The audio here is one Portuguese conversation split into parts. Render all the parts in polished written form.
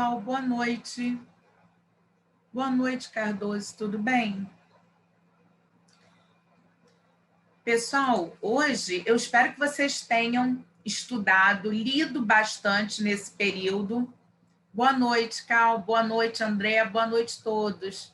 pessoal, boa noite. Boa noite, Cardoso, tudo bem? Pessoal, hoje eu espero que vocês tenham estudado, lido bastante nesse período. Boa noite, Cal, boa noite, André, boa noite a todos.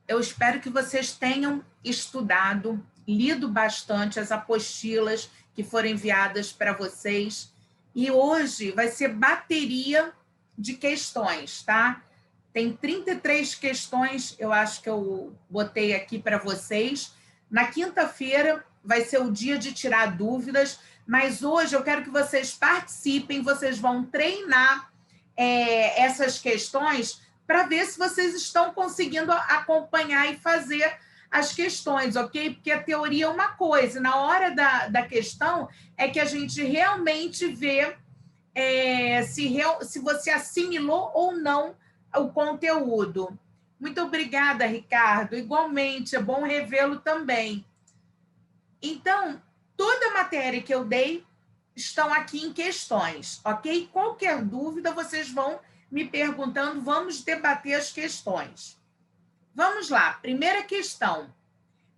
Eu espero que vocês tenham estudado, lido bastante as apostilas que foram enviadas para vocês. E hoje vai ser bateria de questões, tá? Tem 33 questões, eu acho que eu botei aqui para vocês. Na quinta-feira vai ser o dia de tirar dúvidas, mas hoje eu quero que vocês participem, vocês vão treinar essas questões para ver se vocês estão conseguindo acompanhar e fazer as questões, ok? Porque a teoria é uma coisa, na hora da questão é que a gente realmente vê se você assimilou ou não o conteúdo. Muito obrigada, Ricardo. Igualmente, é bom revê-lo também. Então, toda a matéria que eu dei estão aqui em questões, ok? Qualquer dúvida, vocês vão me perguntando, vamos debater as questões. Vamos lá, primeira questão.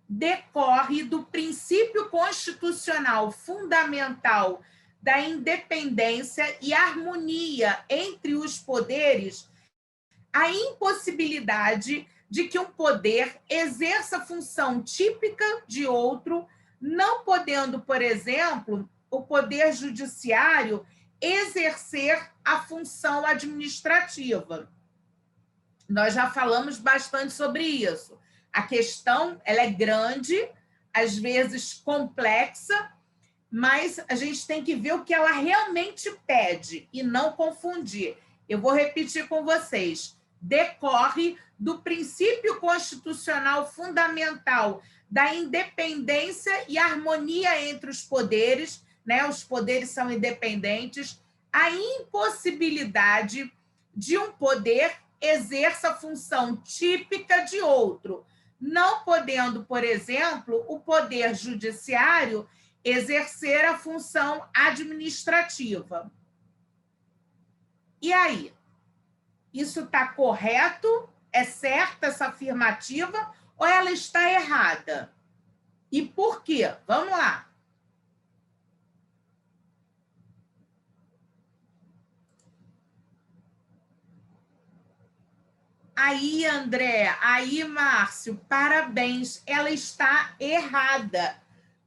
Decorre do princípio constitucional fundamental da independência e harmonia entre os poderes a impossibilidade de que um poder exerça função típica de outro, não podendo, por exemplo, o poder judiciário exercer a função administrativa. Nós já falamos bastante sobre isso. A questão ela é grande, às vezes complexa, mas a gente tem que ver o que ela realmente pede e não confundir. Eu vou repetir com vocês. Decorre do princípio constitucional fundamental da independência e harmonia entre os poderes, né? Os poderes são independentes, a impossibilidade de um poder exerça função típica de outro, não podendo, por exemplo, o poder judiciário exercer a função administrativa. E aí? Isso está correto? É certa essa afirmativa ou ela está errada? E por quê? Vamos lá. Aí, André, aí, Márcio, parabéns, ela está errada.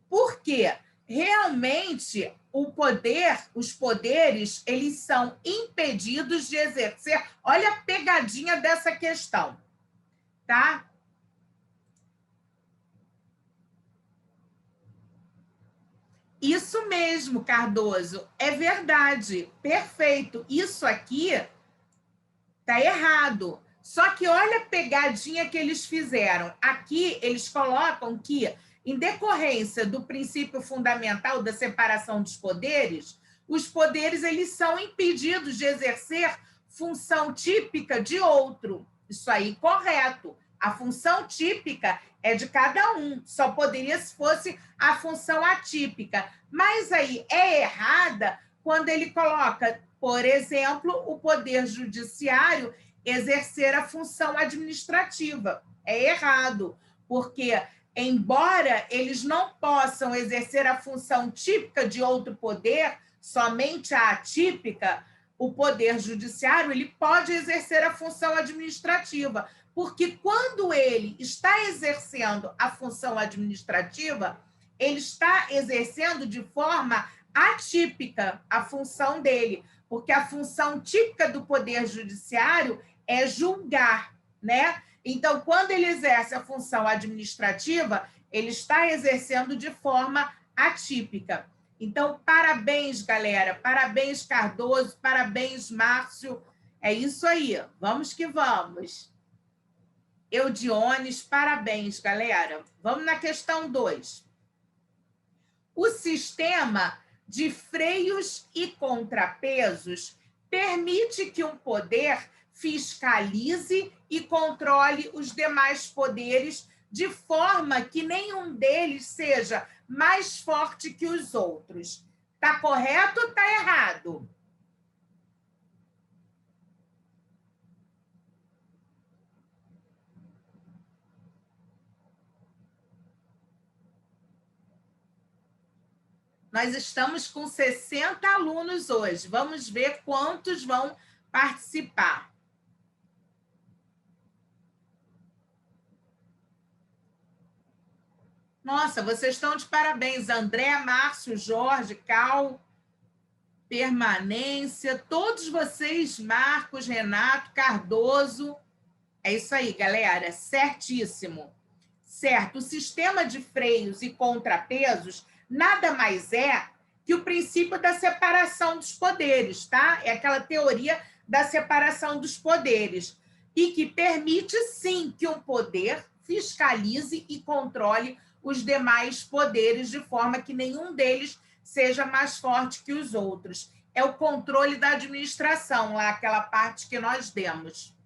Por quê? Realmente, os poderes, eles são impedidos de exercer. Olha a pegadinha dessa questão, tá? Isso mesmo, Cardoso, é verdade, perfeito. Isso aqui tá errado. Só que olha a pegadinha que eles fizeram. Aqui eles colocam que, em decorrência do princípio fundamental da separação dos poderes, os poderes eles são impedidos de exercer função típica de outro. Isso aí, correto. A função típica é de cada um, só poderia se fosse a função atípica. Mas aí é errada quando ele coloca, por exemplo, o poder judiciário exercer a função administrativa. É errado, porque, embora eles não possam exercer a função típica de outro poder, somente a atípica, o poder judiciário ele pode exercer a função administrativa, porque quando ele está exercendo a função administrativa, ele está exercendo de forma atípica a função dele, porque a função típica do poder judiciário é julgar, né? Então, quando ele exerce a função administrativa, ele está exercendo de forma atípica. Então, parabéns, galera. Parabéns, Cardoso. Parabéns, Márcio. É isso aí. Vamos que vamos. Eudiones, parabéns, galera. Vamos na questão 2. O sistema de freios e contrapesos permite que um poder fiscalize e controle os demais poderes de forma que nenhum deles seja mais forte que os outros. Está correto ou está errado? Nós estamos com 60 alunos hoje. Vamos ver quantos vão participar. Nossa, vocês estão de parabéns. André, Márcio, Jorge, Cal, Permanência, todos vocês, Marcos, Renato, Cardoso. É isso aí, galera. Certíssimo. Certo. O sistema de freios e contrapesos nada mais é que o princípio da separação dos poderes, tá? É aquela teoria da separação dos poderes e que permite, sim, que um poder fiscalize e controle os demais poderes de forma que nenhum deles seja mais forte que os outros. É o controle da administração, lá aquela parte que nós demos.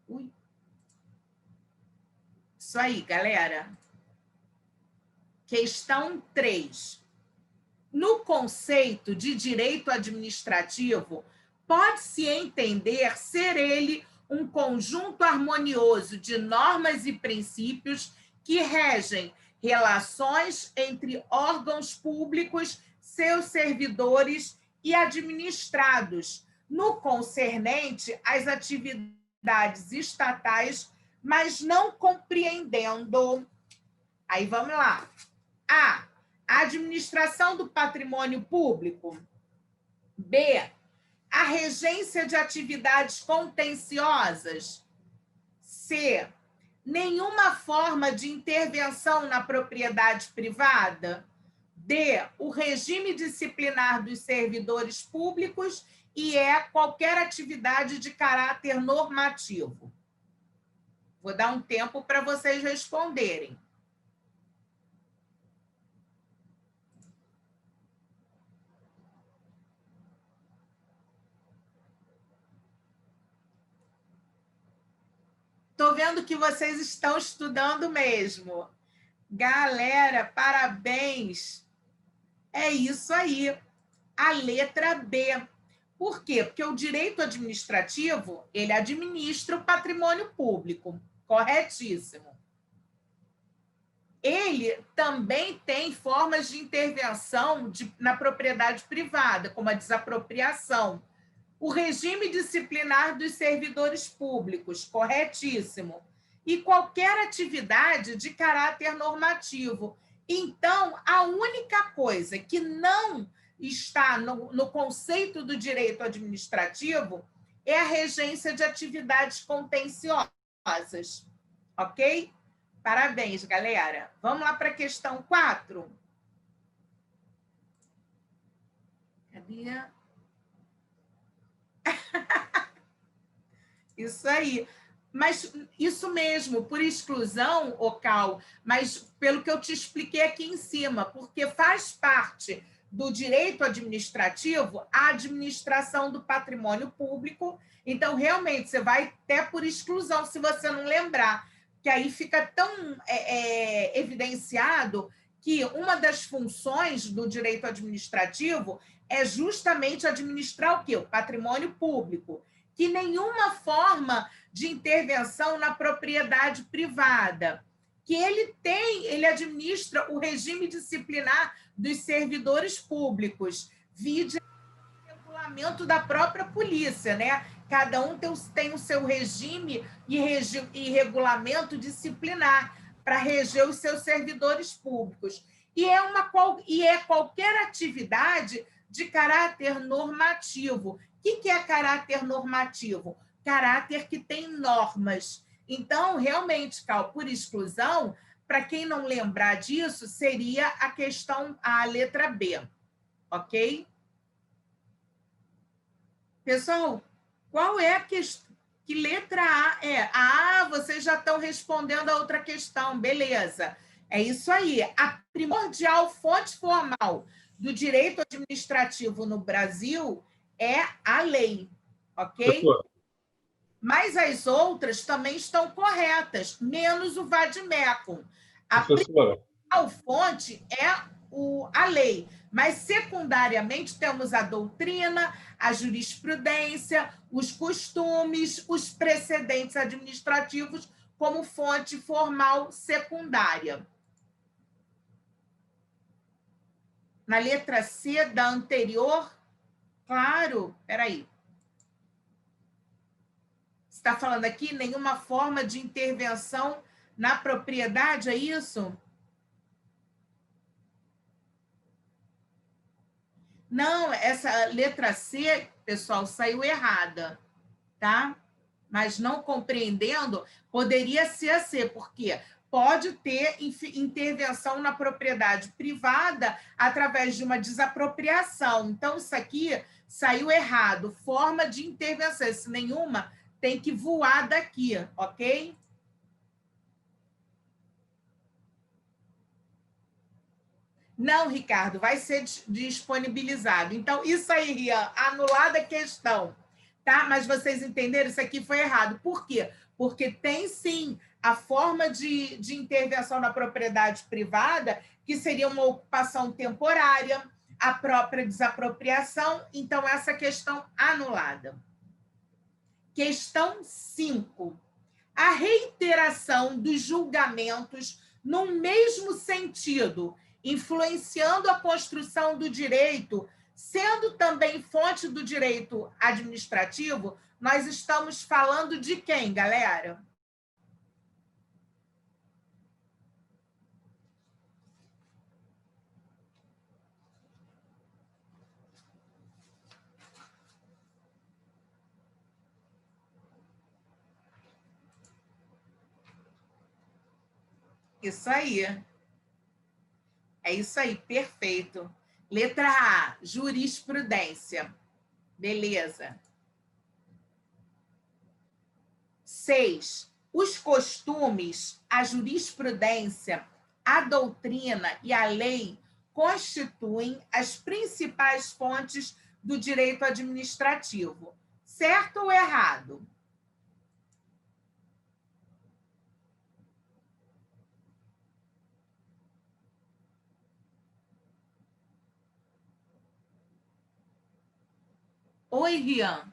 Ui. Isso aí, galera. Questão 3. No conceito de direito administrativo, pode-se entender ser ele um conjunto harmonioso de normas e princípios que regem relações entre órgãos públicos, seus servidores e administrados, no concernente às atividades estatais, mas não compreendendo. Aí vamos lá. A administração do patrimônio público. B, a regência de atividades contenciosas. C, nenhuma forma de intervenção na propriedade privada. D, o regime disciplinar dos servidores públicos e qualquer atividade de caráter normativo. Vou dar um tempo para vocês responderem. Estou vendo que vocês estão estudando mesmo. Galera, parabéns. É isso aí. A letra B. Por quê? Porque o direito administrativo, ele administra o patrimônio público. Corretíssimo. Ele também tem formas de intervenção na propriedade privada, como a desapropriação. O regime disciplinar dos servidores públicos, corretíssimo. E qualquer atividade de caráter normativo. Então, a única coisa que não está no conceito do direito administrativo é a regência de atividades contenciosas. Ok? Parabéns, galera. Vamos lá para a questão 4. Cadê? Isso aí. Mas isso mesmo, por exclusão, Cal, mas pelo que eu te expliquei aqui em cima, porque faz parte do direito administrativo a administração do patrimônio público. Então, realmente, você vai até por exclusão, se você não lembrar, que aí fica tão evidenciado que uma das funções do direito administrativo é justamente administrar o quê? O patrimônio público, que nenhuma forma de intervenção na propriedade privada, que ele administra o regime disciplinar dos servidores públicos, vide o regulamento da própria polícia, né? Cada um tem o seu regime e regulamento disciplinar para reger os seus servidores públicos. E é qualquer atividade de caráter normativo. O que é caráter normativo? Caráter que tem normas. Então, realmente, Cal, por exclusão, para quem não lembrar disso, seria a letra B. Ok? Pessoal, qual é a questão? Que letra A é? Vocês já estão respondendo a outra questão. Beleza. É isso aí. A primordial fonte formal do direito administrativo no Brasil é a lei, ok? Mas as outras também estão corretas, menos o vade-mecum. A principal fonte é a lei, mas secundariamente temos a doutrina, a jurisprudência, os costumes, os precedentes administrativos como fonte formal secundária. Na letra C da anterior, claro, peraí. Está falando aqui nenhuma forma de intervenção na propriedade, é isso? Não, essa letra C, pessoal, saiu errada, tá? Mas não compreendendo, poderia ser a C, porque pode ter intervenção na propriedade privada através de uma desapropriação. Então, isso aqui saiu errado. Forma de intervenção, se nenhuma, tem que voar daqui, ok? Não, Ricardo, vai ser disponibilizado. Então, isso aí, Rian, anulada a questão, tá? Mas vocês entenderam? Isso aqui foi errado. Por quê? Porque tem, sim, a forma de intervenção na propriedade privada, que seria uma ocupação temporária, a própria desapropriação. Então, essa questão anulada. Questão 5. A reiteração dos julgamentos no mesmo sentido, influenciando a construção do direito, sendo também fonte do direito administrativo, nós estamos falando de quem, galera? Isso aí. É isso aí, perfeito. Letra A, jurisprudência. Beleza. 6. Os costumes, a jurisprudência, a doutrina e a lei constituem as principais fontes do direito administrativo. Certo ou errado? Oi, Rian.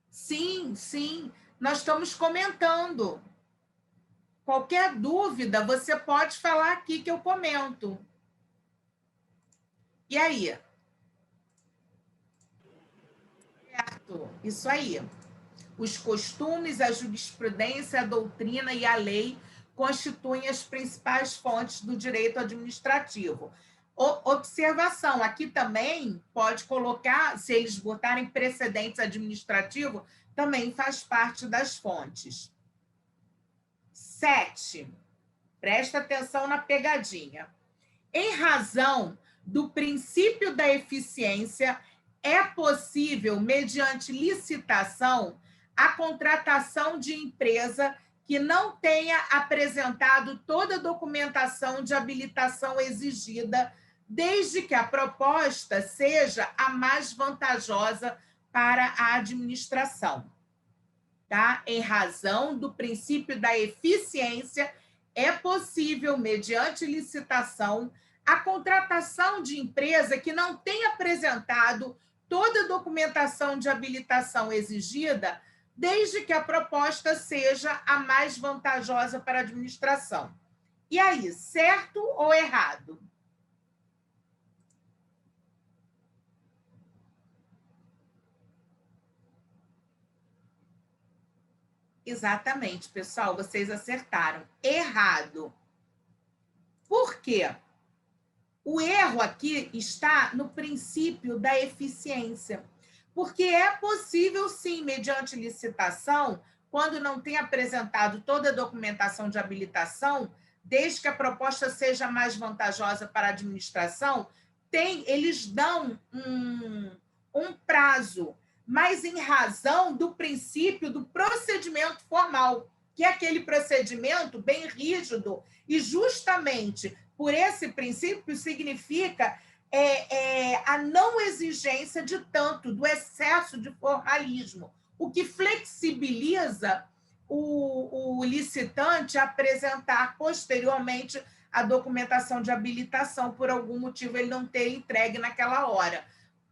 Sim, sim, nós estamos comentando. Qualquer dúvida, você pode falar aqui que eu comento. E aí? Certo, isso aí. Os costumes, a jurisprudência, a doutrina e a lei constituem as principais fontes do direito administrativo. Observação, aqui também pode colocar, se eles botarem precedentes administrativos, também faz parte das fontes. 7. Presta atenção na pegadinha. Em razão do princípio da eficiência, é possível, mediante licitação, a contratação de empresa que não tenha apresentado toda a documentação de habilitação exigida, desde que a proposta seja a mais vantajosa para a administração. Tá? Em razão do princípio da eficiência, é possível, mediante licitação, a contratação de empresa que não tenha apresentado toda a documentação de habilitação exigida, desde que a proposta seja a mais vantajosa para a administração. E aí, certo ou errado? Exatamente, pessoal, vocês acertaram. Errado. Por quê? O erro aqui está no princípio da eficiência, porque é possível, sim, mediante licitação, quando não tem apresentado toda a documentação de habilitação, desde que a proposta seja mais vantajosa para a administração, eles dão um prazo, mas em razão do princípio do procedimento formal, que é aquele procedimento bem rígido, e justamente por esse princípio significa a não exigência de tanto, do excesso de formalismo, o que flexibiliza o licitante a apresentar posteriormente a documentação de habilitação, por algum motivo ele não ter entregue naquela hora,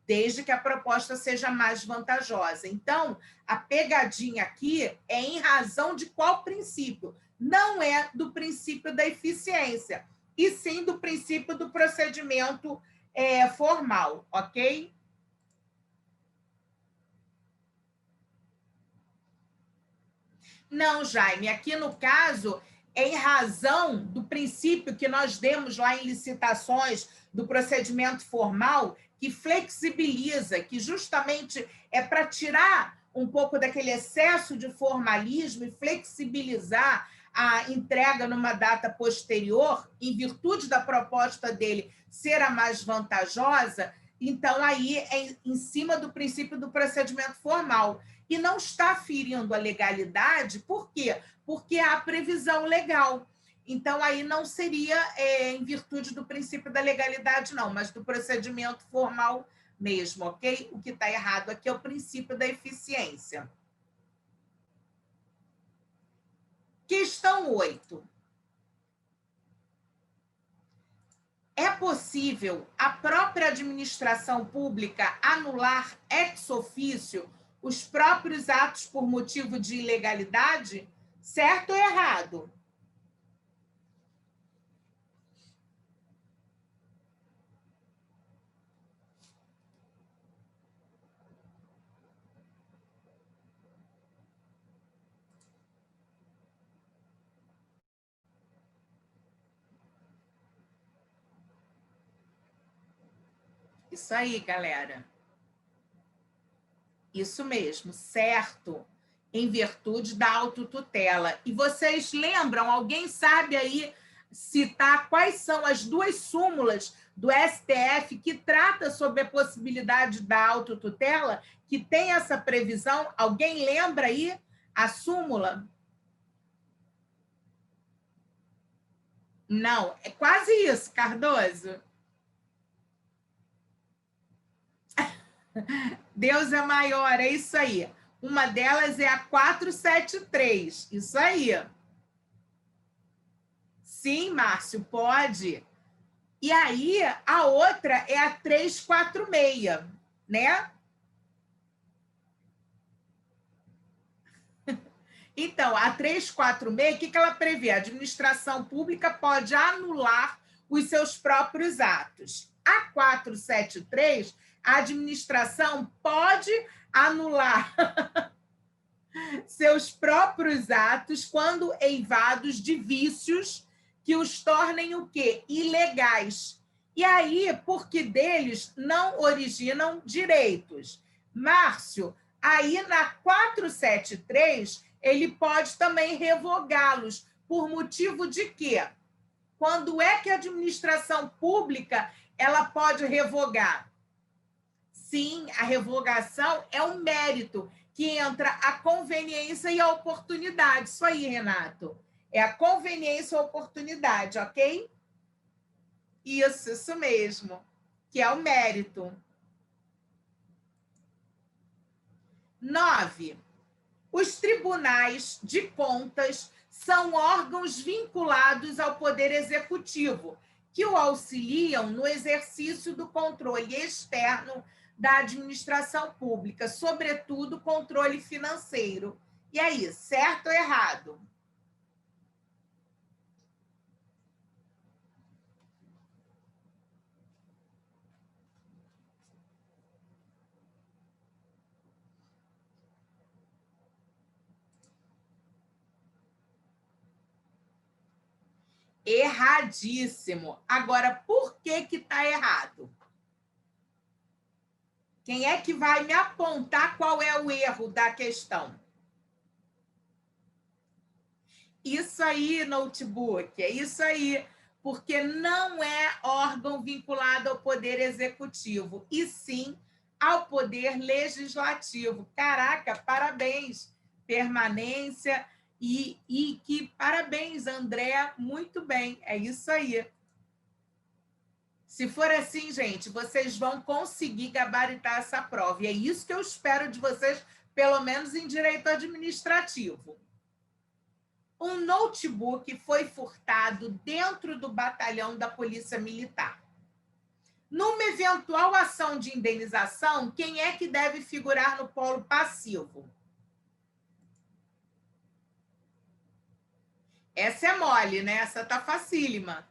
desde que a proposta seja mais vantajosa. Então, a pegadinha aqui é em razão de qual princípio? Não é do princípio da eficiência, e sim do princípio do procedimento formal, ok? Não, Jaime, aqui no caso, é em razão do princípio que nós demos lá em licitações do procedimento formal, que flexibiliza, que justamente é para tirar um pouco daquele excesso de formalismo e flexibilizar a entrega numa data posterior, em virtude da proposta dele ser a mais vantajosa. Então, aí é em cima do princípio do procedimento formal. E não está ferindo a legalidade, por quê? Porque há previsão legal. Então, aí não seria em virtude do princípio da legalidade, não, mas do procedimento formal mesmo, ok? O que está errado aqui é o princípio da eficiência. Questão 8. É possível a própria administração pública anular ex officio os próprios atos por motivo de ilegalidade? Certo ou errado? Isso aí, galera. Isso mesmo, certo. Em virtude da autotutela. E vocês lembram, alguém sabe aí citar quais são as duas súmulas do STF que trata sobre a possibilidade da autotutela, que tem essa previsão? Alguém lembra aí a súmula? Não, é quase isso, Cardoso. Deus é maior, é isso aí. Uma delas é a 473, isso aí. Sim, Márcio, pode. E aí, a outra é a 346, né? Então, a 346, o que ela prevê? A administração pública pode anular os seus próprios atos. A 473, a administração pode anular seus próprios atos quando eivados de vícios que os tornem o quê? Ilegais. E aí, porque deles não originam direitos. Márcio, aí na 473, ele pode também revogá-los. Por motivo de quê? Quando é que a administração pública ela pode revogar? Sim, a revogação é um mérito, que entra a conveniência e a oportunidade. Isso aí, Renato. É a conveniência e a oportunidade, ok? Isso mesmo. Que é o mérito. 9. Os tribunais de contas são órgãos vinculados ao Poder Executivo, que o auxiliam no exercício do controle externo da administração pública, sobretudo controle financeiro. E aí, certo ou errado? Erradíssimo. Agora, por que está errado? Quem é que vai me apontar qual é o erro da questão? Isso aí, notebook, é isso aí. Porque não é órgão vinculado ao Poder Executivo, e sim ao Poder Legislativo. Caraca, parabéns. Permanência e que parabéns, André, muito bem, é isso aí. Se for assim, gente, vocês vão conseguir gabaritar essa prova. E é isso que eu espero de vocês, pelo menos em direito administrativo. um notebook foi furtado dentro do batalhão da Polícia Militar. Numa eventual ação de indenização, quem é que deve figurar no polo passivo? Essa é mole, né? Essa tá facílima.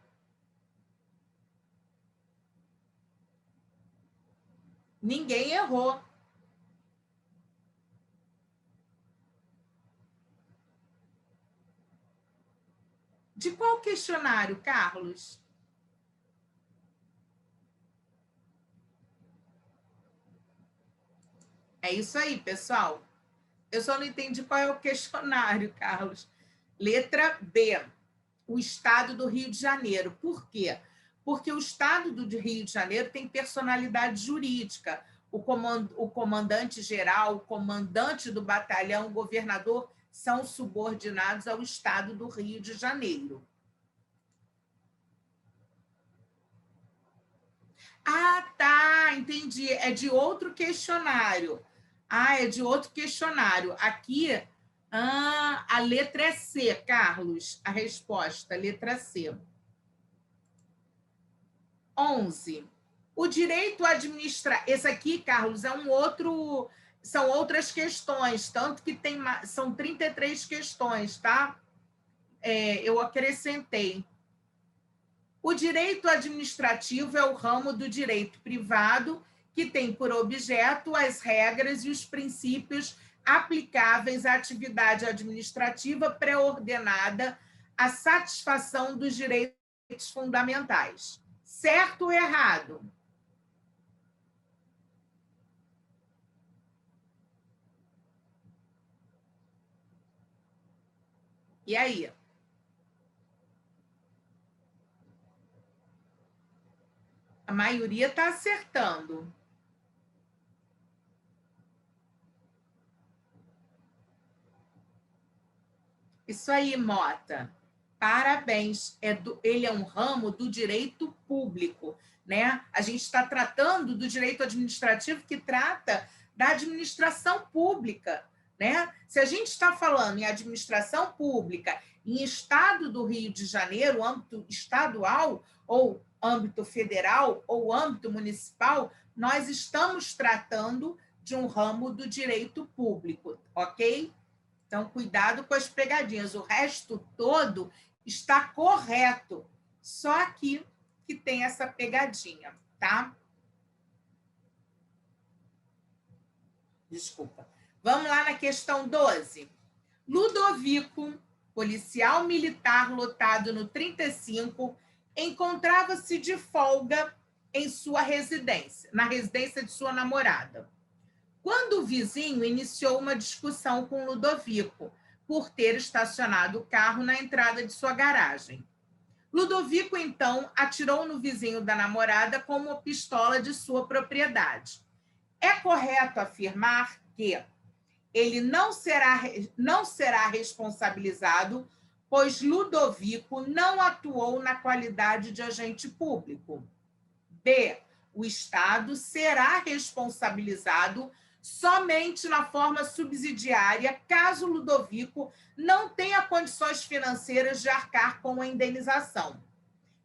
Ninguém errou. De qual questionário, Carlos? É isso aí, pessoal. Eu só não entendi qual é o questionário, Carlos. Letra B, o Estado do Rio de Janeiro. Por quê? Porque o Estado do Rio de Janeiro tem personalidade jurídica. O comandante-geral, o comandante do batalhão, o governador são subordinados ao Estado do Rio de Janeiro. Ah, tá, entendi. É de outro questionário. Ah, é de outro questionário. Aqui, a letra é C, Carlos. A resposta, letra C. 11. O direito administrar... Esse aqui, Carlos, é um outro... São outras questões, tanto que são 33 questões, tá? Eu acrescentei. O direito administrativo é o ramo do direito privado que tem por objeto as regras e os princípios aplicáveis à atividade administrativa pré-ordenada à satisfação dos direitos fundamentais. Certo ou errado? E aí? A maioria está acertando. Isso aí, Mota. Parabéns. Ele é um ramo do direito público, né? A gente está tratando do direito administrativo que trata da administração pública, né? Se a gente está falando em administração pública em estado do Rio de Janeiro, âmbito estadual, ou âmbito federal, ou âmbito municipal, nós estamos tratando de um ramo do direito público, ok? Então, cuidado com as pegadinhas. O resto todo está correto. Só aqui que tem essa pegadinha, tá? Desculpa. Vamos lá na questão 12. Ludovico, policial militar lotado no 35, encontrava-se de folga em sua residência, na residência de sua namorada, quando o vizinho iniciou uma discussão com Ludovico por ter estacionado o carro na entrada de sua garagem. Ludovico, então, atirou no vizinho da namorada com uma pistola de sua propriedade. É correto afirmar que ele não será responsabilizado, pois Ludovico não atuou na qualidade de agente público. B, o Estado será responsabilizado somente na forma subsidiária, caso Ludovico não tenha condições financeiras de arcar com a indenização.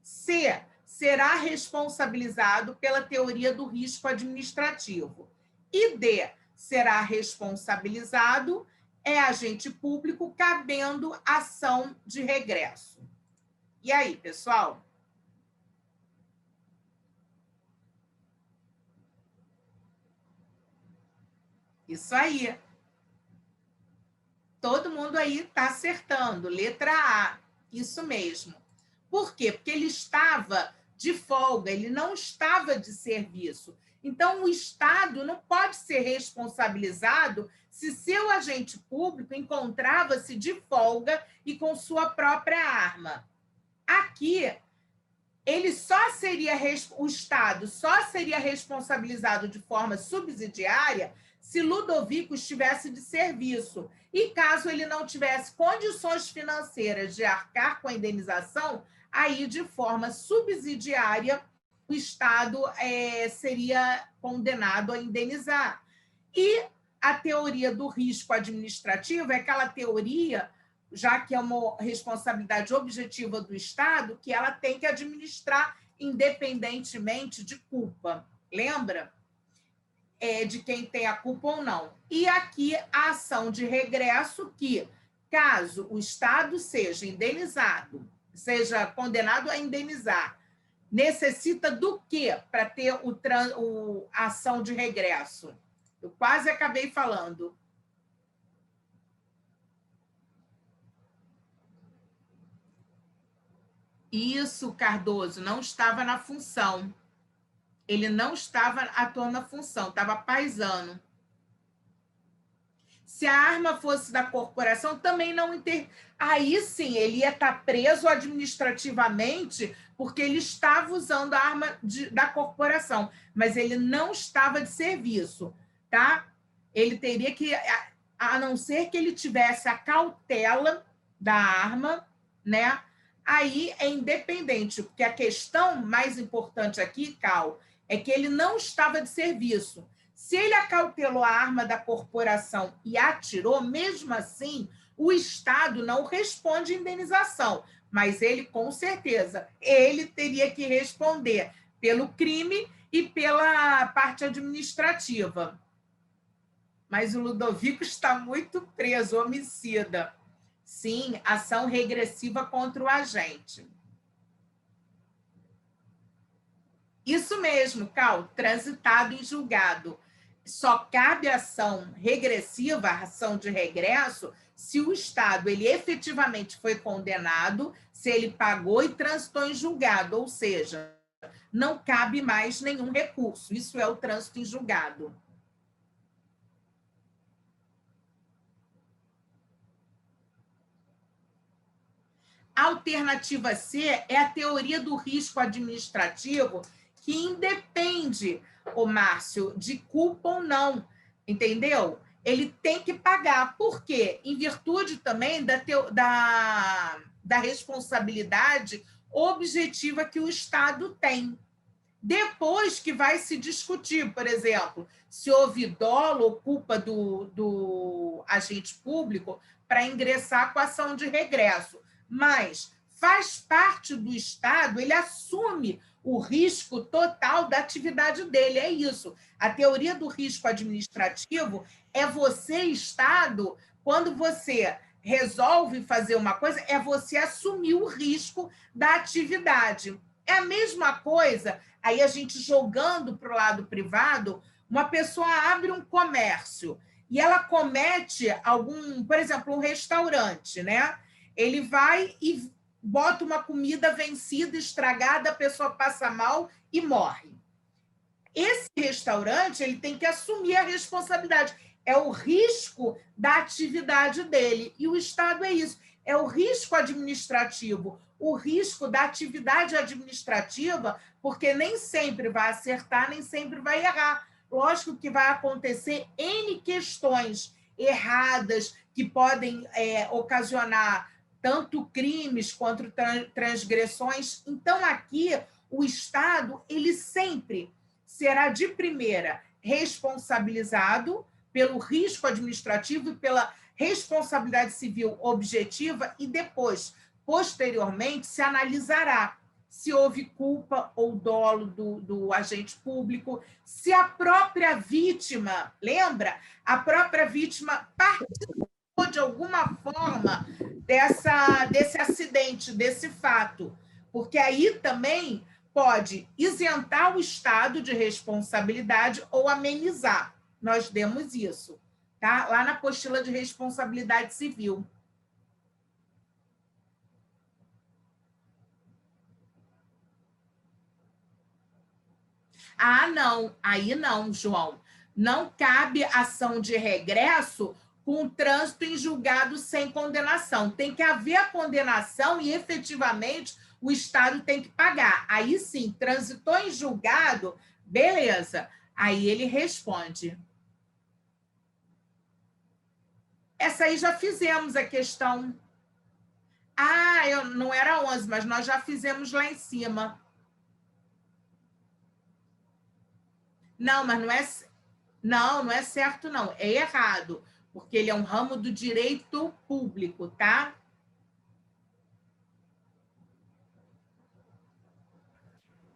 C, será responsabilizado pela teoria do risco administrativo. E D, será responsabilizado agente público cabendo ação de regresso. E aí, pessoal? Isso aí. Todo mundo aí está acertando. Letra A. Isso mesmo. Por quê? Porque ele estava de folga, ele não estava de serviço. Então, o Estado não pode ser responsabilizado se seu agente público encontrava-se de folga e com sua própria arma. Aqui, o Estado só seria responsabilizado de forma subsidiária se Ludovico estivesse de serviço. E caso ele não tivesse condições financeiras de arcar com a indenização, aí, de forma subsidiária, o Estado seria condenado a indenizar. E a teoria do risco administrativo é aquela teoria já que é uma responsabilidade objetiva do Estado, que ela tem que administrar independentemente de culpa. Lembra? De quem tem a culpa ou não. E aqui a ação de regresso que, caso o Estado seja indenizado, seja condenado a indenizar, necessita do quê para ter a ação de regresso? Eu quase acabei falando. Isso, Cardoso, não estava na função. Ele não estava atuando na função, estava paisano. Se a arma fosse da corporação, também não Aí sim, ele ia estar preso administrativamente, porque ele estava usando a arma da corporação, mas ele não estava de serviço, tá? Ele teria que, a não ser que ele tivesse a cautela da arma, né? Aí é independente, porque a questão mais importante aqui, Cal, é que ele não estava de serviço. Se ele acautelou a arma da corporação e atirou, mesmo assim, o Estado não responde indenização, mas ele, com certeza, ele teria que responder pelo crime e pela parte administrativa. Mas o Ludovico está muito preso, homicida. Sim, ação regressiva contra o agente. Isso mesmo, Cal, transitado em julgado. Só cabe ação regressiva, ação de regresso, se o Estado ele efetivamente foi condenado, se ele pagou e transitou em julgado, ou seja, não cabe mais nenhum recurso. Isso é o trânsito em julgado. A alternativa C é a teoria do risco administrativo, que independe, o Márcio, de culpa ou não, entendeu? Ele tem que pagar. Por quê? Em virtude também da responsabilidade objetiva que o Estado tem. Depois que vai se discutir, por exemplo, se houve dolo ou culpa do agente público para ingressar com a ação de regresso. Mas faz parte do Estado, ele assume o risco total da atividade dele, é isso. A teoria do risco administrativo é você, Estado, quando você resolve fazer uma coisa, é você assumir o risco da atividade. É a mesma coisa, aí a gente jogando para o lado privado, uma pessoa abre um comércio e ela comete por exemplo, um restaurante, né? Ele vai e bota uma comida vencida, estragada, a pessoa passa mal e morre. Esse restaurante ele tem que assumir a responsabilidade. É o risco da atividade dele. E o Estado é isso. É o risco administrativo, o risco da atividade administrativa, porque nem sempre vai acertar, nem sempre vai errar. Lógico que vai acontecer N questões erradas que podem ocasionar tanto crimes quanto transgressões. Então, aqui, o Estado, ele sempre será, de primeira, responsabilizado pelo risco administrativo e pela responsabilidade civil objetiva e depois, posteriormente, se analisará se houve culpa ou dolo do agente público, se a própria vítima, lembra? A própria vítima participou de alguma forma desse acidente, desse fato, porque aí também pode isentar o Estado de responsabilidade ou amenizar. Nós demos isso, tá? Lá na apostila de responsabilidade civil. Ah, não, aí não, João. Não cabe ação de regresso com trânsito em julgado sem condenação. Tem que haver a condenação e, efetivamente, o Estado tem que pagar. Aí sim, transitou em julgado, beleza. Aí ele responde. Essa aí já fizemos a questão. Ah, não era 11, mas nós já fizemos lá em cima. Não, mas não é certo, não. É errado. porque ele é um ramo do direito público, tá?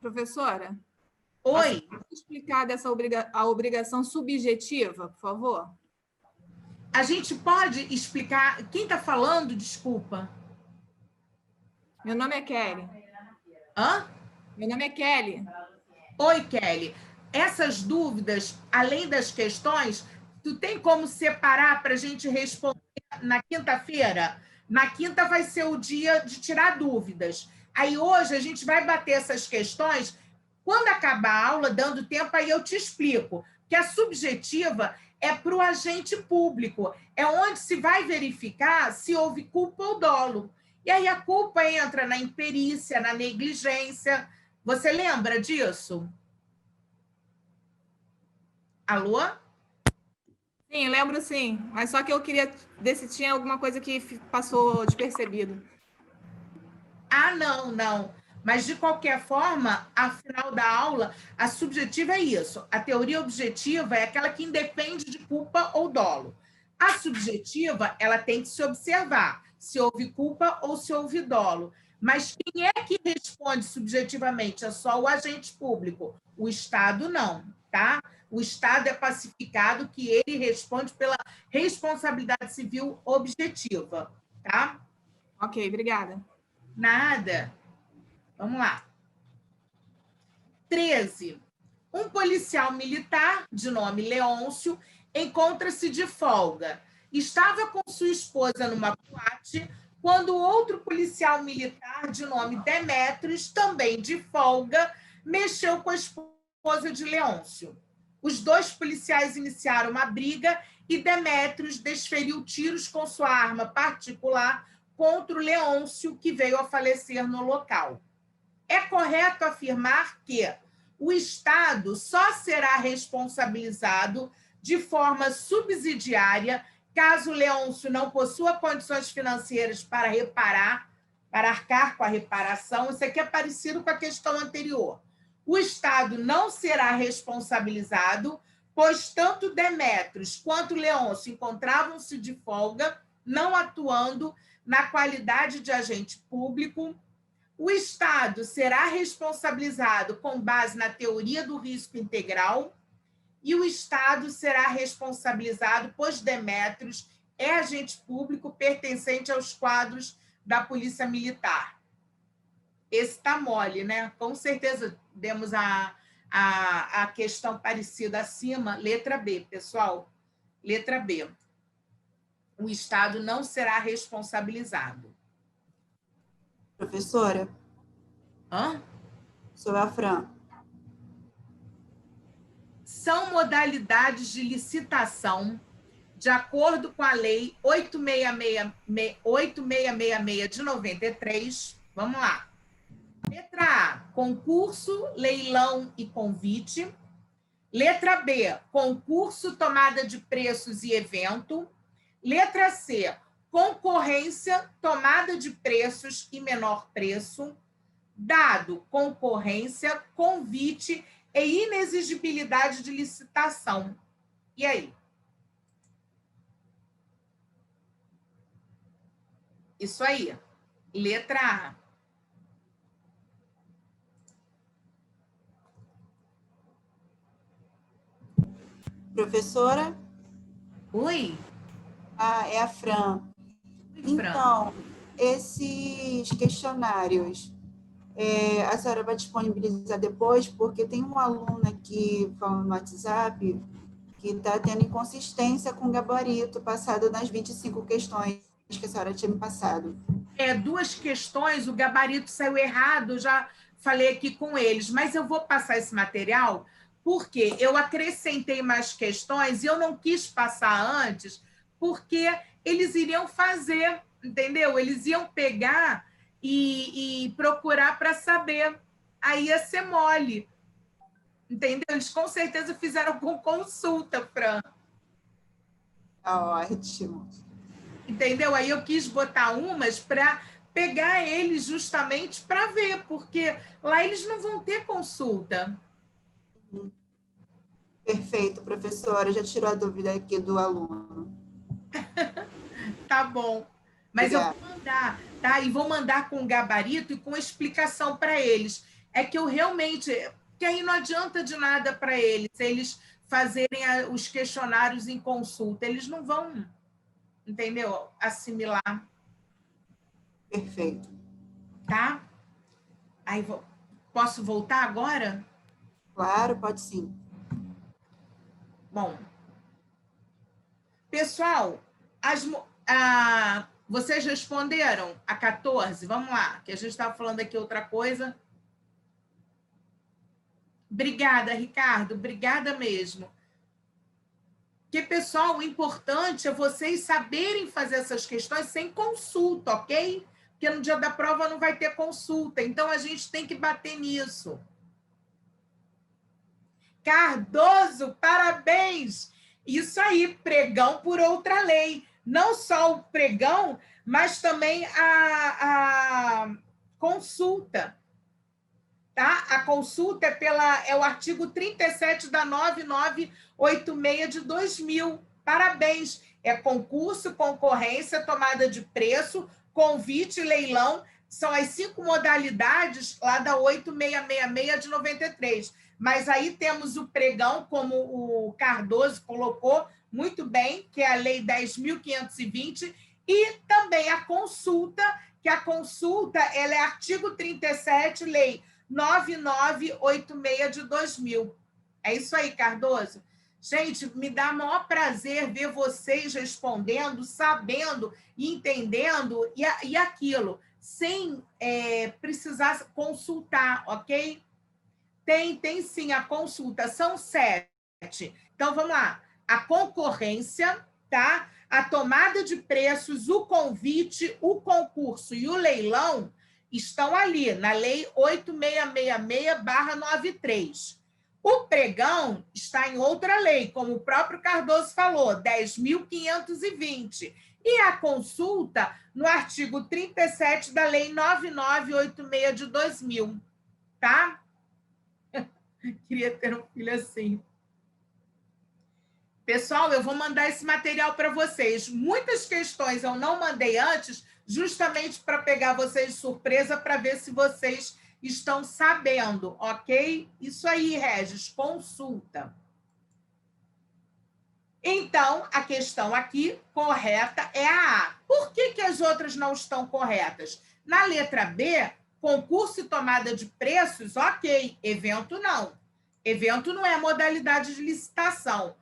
Professora, Oi. pode explicar a obrigação subjetiva, por favor? A gente pode explicar... Quem está falando? Desculpa. Meu nome é Kelly. Hã? Meu nome é Kelly. Oi, Kelly. Essas dúvidas, além das questões, tu tem como separar para a gente responder na quinta-feira? Na quinta vai ser o dia de tirar dúvidas. Aí hoje a gente vai bater essas questões. Quando acabar a aula, dando tempo, aí eu te explico. Que a subjetiva é para o agente público. É onde se vai verificar se houve culpa ou dolo. E aí a culpa entra na imperícia, na negligência. Você lembra disso? Alô? Sim, lembro sim. Mas só que eu queria ver se tinha alguma coisa que passou despercebido. Ah, não. Mas, de qualquer forma, ao final da aula, a subjetiva é isso. A teoria objetiva é aquela que independe de culpa ou dolo. A subjetiva, ela tem que se observar se houve culpa ou se houve dolo. Mas quem é que responde subjetivamente? É só o agente público. O Estado não, tá? O Estado é pacificado que ele responde pela responsabilidade civil objetiva, tá? Ok, obrigada. Nada. Vamos lá. 13. Um policial militar, de nome Leôncio, encontra-se de folga. Estava com sua esposa numa boate quando outro policial militar, de nome Demétrios, também de folga, mexeu com a esposa de Leôncio. Os dois policiais iniciaram uma briga e Demétrios desferiu tiros com sua arma particular contra o Leôncio, que veio a falecer no local. É correto afirmar que o Estado só será responsabilizado de forma subsidiária caso Leôncio não possua condições financeiras para reparar, para arcar com a reparação. Isso aqui é parecido com a questão anterior. O Estado não será responsabilizado, pois tanto Demétrios quanto Leôncio encontravam-se de folga, não atuando na qualidade de agente público. O Estado será responsabilizado com base na teoria do risco integral e o Estado será responsabilizado, pois Demétrios é agente público pertencente aos quadros da Polícia Militar. Esse está mole, né? Com certeza demos a questão parecida acima, letra B, pessoal. Letra B. O Estado não será responsabilizado. Professora? Hã? Sou a Fran. São modalidades de licitação de acordo com a Lei 8666 de 93. Vamos lá. Letra A, concurso, leilão e convite. Letra B, concurso, tomada de preços e evento. Letra C, concorrência, tomada de preços e menor preço. Dado, concorrência, convite e inexigibilidade de licitação. E aí? Isso aí. Letra A. Professora? Oi? Ah, é a Fran. Oi, Fran. Então, esses questionários, a senhora vai disponibilizar depois, porque tem um aluno aqui falando no WhatsApp que está tendo inconsistência com o gabarito passado nas 25 questões que a senhora tinha me passado. Duas questões, o gabarito saiu errado, já falei aqui com eles, mas eu vou passar esse material porque eu acrescentei mais questões e eu não quis passar antes, porque eles iriam fazer, entendeu? Eles iam pegar e procurar para saber. Aí ia ser mole, entendeu? Eles com certeza fizeram com consulta, Fran. Ótimo. Entendeu? Aí eu quis botar umas para pegar eles justamente para ver, porque lá eles não vão ter consulta. Perfeito, professora. Já tirou a dúvida aqui do aluno. Tá bom. Mas Obrigada. eu vou mandar, tá? E vou mandar com gabarito e com explicação para eles. É que eu realmente... Porque aí não adianta de nada para eles, se eles fazerem os questionários em consulta. Eles não vão, entendeu? Assimilar, Perfeito. tá? Aí posso voltar agora? Claro, pode sim. Bom, pessoal, vocês responderam a 14? Vamos lá, que a gente estava falando aqui outra coisa. Obrigada, Ricardo, obrigada mesmo. Porque, pessoal, o importante é vocês saberem fazer essas questões sem consulta, ok? Porque no dia da prova não vai ter consulta, então a gente tem que bater nisso. Cardoso, parabéns! Isso aí, pregão por outra lei. Não só o pregão, mas também a consulta. Tá? A consulta é o artigo 37 da 9986 de 2000. Parabéns! É concurso, concorrência, tomada de preço, convite, leilão. São as 5 modalidades lá da 8666 de 93. Mas aí temos o pregão, como o Cardoso colocou muito bem, que é a Lei 10.520, e também a consulta, que a consulta ela é artigo 37, Lei 9986 de 2000. É isso aí, Cardoso. Gente, me dá maior prazer ver vocês respondendo, sabendo e entendendo e aquilo, sem precisar consultar, ok? Tem sim a consulta, são 7. Então, vamos lá. A concorrência, tá? A tomada de preços, o convite, o concurso e o leilão estão ali, na Lei 8666/93. O pregão está em outra lei, como o próprio Cardoso falou, 10.520. E a consulta no artigo 37 da Lei 9986 de 2000, tá? Queria ter um filho assim. Pessoal, eu vou mandar esse material para vocês. Muitas questões eu não mandei antes, justamente para pegar vocês de surpresa, para ver se vocês estão sabendo, ok? Isso aí, Regis, consulta. Então, a questão aqui correta é a A. Por que as outras não estão corretas? Na letra B, concurso e tomada de preços, ok. Evento, não. Evento não é modalidade de licitação.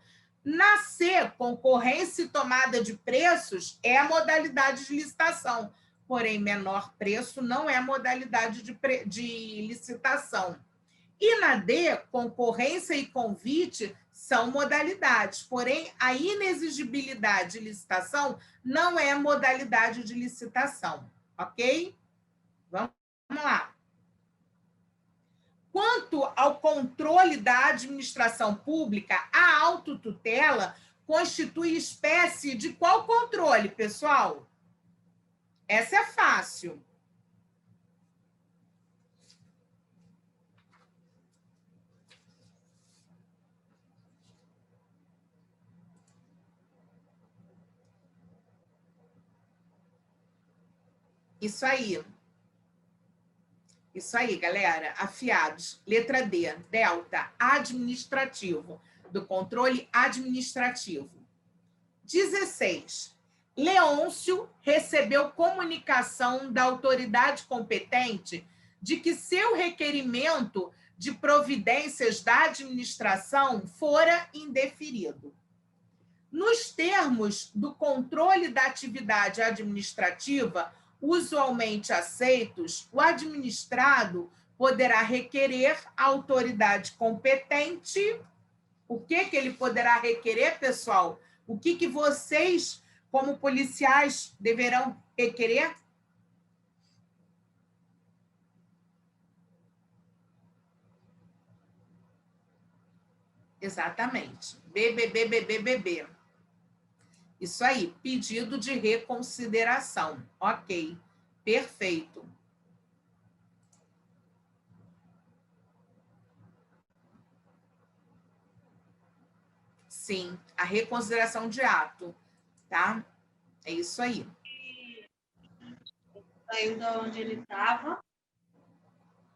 Na C, concorrência e tomada de preços é a modalidade de licitação. Porém, menor preço não é modalidade de licitação. E na D, concorrência e convite são modalidades, porém, a inexigibilidade de licitação não é modalidade de licitação, ok? Vamos lá. Quanto ao controle da administração pública, a autotutela constitui espécie de qual controle, pessoal? Essa é fácil. Isso aí. Isso aí, galera. Afiados. Letra D, delta, administrativo, do controle administrativo. 16. Leôncio recebeu comunicação da autoridade competente de que seu requerimento de providências da administração fora indeferido. Nos termos do controle da atividade administrativa, usualmente aceitos, o administrado poderá requerer à autoridade competente. O que ele poderá requerer, pessoal? O que vocês, como policiais, deverão requerer? Exatamente. BBBBBBB. Isso aí, pedido de reconsideração. Ok, perfeito. Sim, a reconsideração de ato, tá? É isso aí. Saiu da onde ele estava.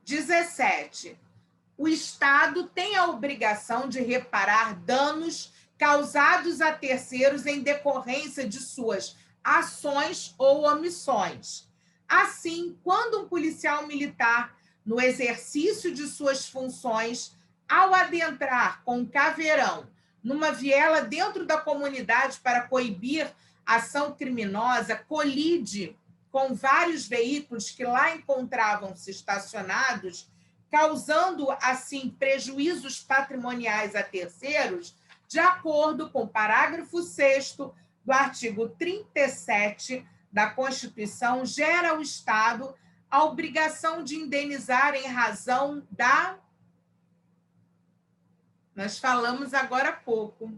17. O Estado tem a obrigação de reparar danos causados a terceiros em decorrência de suas ações ou omissões. Assim, quando um policial militar, no exercício de suas funções, ao adentrar com um caveirão numa viela dentro da comunidade para coibir ação criminosa, colide com vários veículos que lá encontravam-se estacionados, causando, assim, prejuízos patrimoniais a terceiros, de acordo com o parágrafo 6º do artigo 37 da Constituição, gera ao Estado a obrigação de indenizar em razão da... Nós falamos agora há pouco.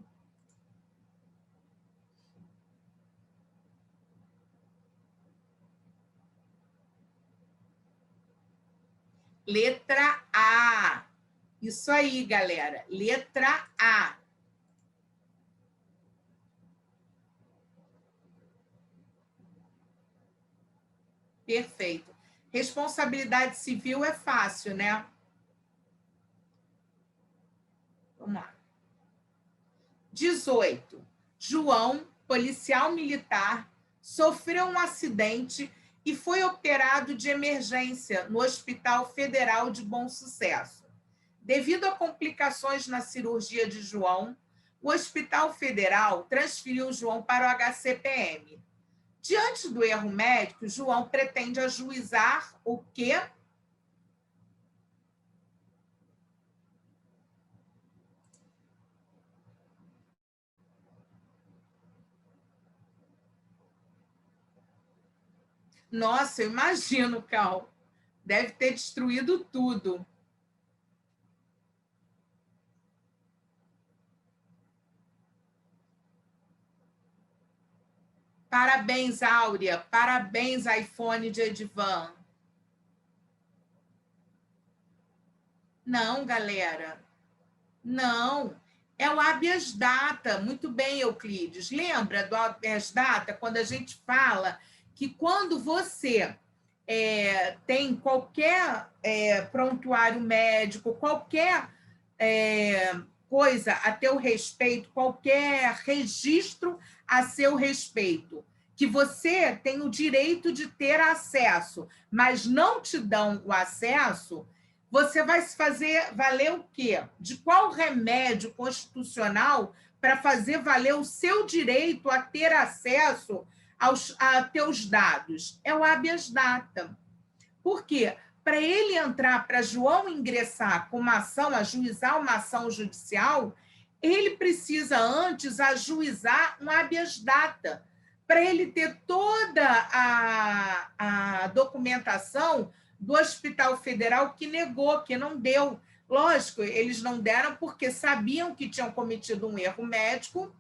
Letra A. Isso aí, galera. Letra A. Perfeito. Responsabilidade civil é fácil, né? Vamos lá. 18. João, policial militar, sofreu um acidente e foi operado de emergência no Hospital Federal de Bom Sucesso. Devido a complicações na cirurgia de João, o Hospital Federal transferiu João para o HCPM. Diante do erro médico, João pretende ajuizar o quê? Nossa, eu imagino, Cal. Deve ter destruído tudo. Parabéns, Áurea. Parabéns, iPhone de Edvan. Não, galera. Não. É o habeas data. Muito bem, Euclides. Lembra do habeas data, quando a gente fala que quando você tem qualquer prontuário médico, qualquer coisa a teu respeito, qualquer registro a seu respeito, que você tem o direito de ter acesso, mas não te dão o acesso, você vai se fazer valer o quê? De qual remédio constitucional para fazer valer o seu direito a ter acesso a teus dados? É o habeas data. Por quê? Para ele entrar, para João ingressar com uma ação, ajuizar uma ação judicial, ele precisa antes ajuizar um habeas data, para ele ter toda a documentação do Hospital Federal que negou, que não deu. Lógico, eles não deram porque sabiam que tinham cometido um erro médico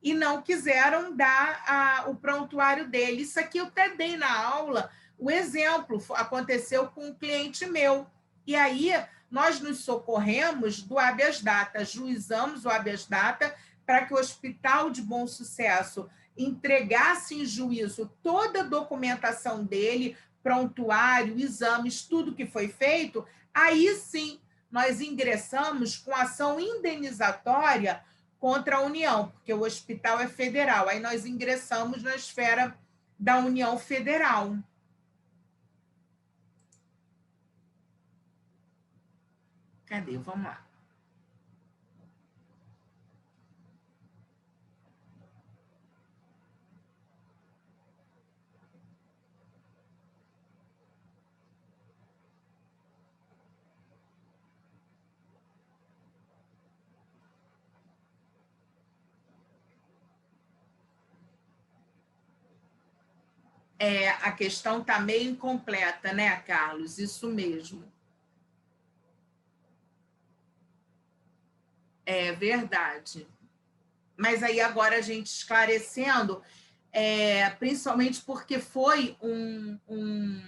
e não quiseram dar o prontuário dele. Isso aqui eu até dei na aula, o exemplo aconteceu com um cliente meu. E aí nós nos socorremos do habeas data, juizamos o habeas data para que o Hospital de Bom Sucesso entregasse em juízo toda a documentação dele, prontuário, exames, tudo que foi feito. Aí sim nós ingressamos com ação indenizatória contra a União, porque o hospital é federal. Aí nós ingressamos na esfera da União Federal. Cadê? Vamos lá. A questão está meio incompleta, né, Carlos? Isso mesmo. É verdade. Mas aí agora a gente esclarecendo, principalmente porque foi um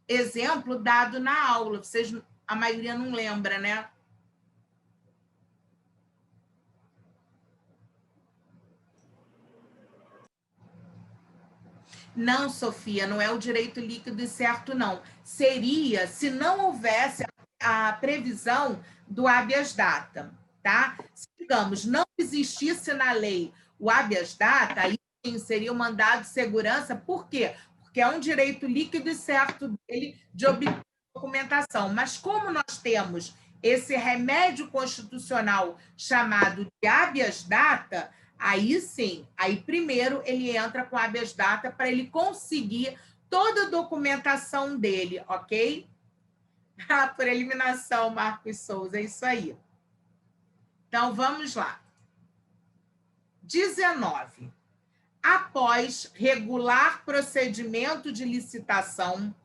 exemplo dado na aula. Vocês, a maioria não lembra, né? Não, Sofia, não é o direito líquido e certo, não. Seria se não houvesse a previsão do habeas data, tá? Se, digamos, não existisse na lei o habeas data, aí sim seria o mandado de segurança. Por quê? Porque é um direito líquido e certo dele de obter documentação. Mas como nós temos esse remédio constitucional chamado de habeas data, aí sim, aí primeiro ele entra com habeas data para ele conseguir toda a documentação dele, ok? Ah, por eliminação, Marcos Souza, é isso aí. Então, vamos lá. 19. Após regular procedimento de licitação,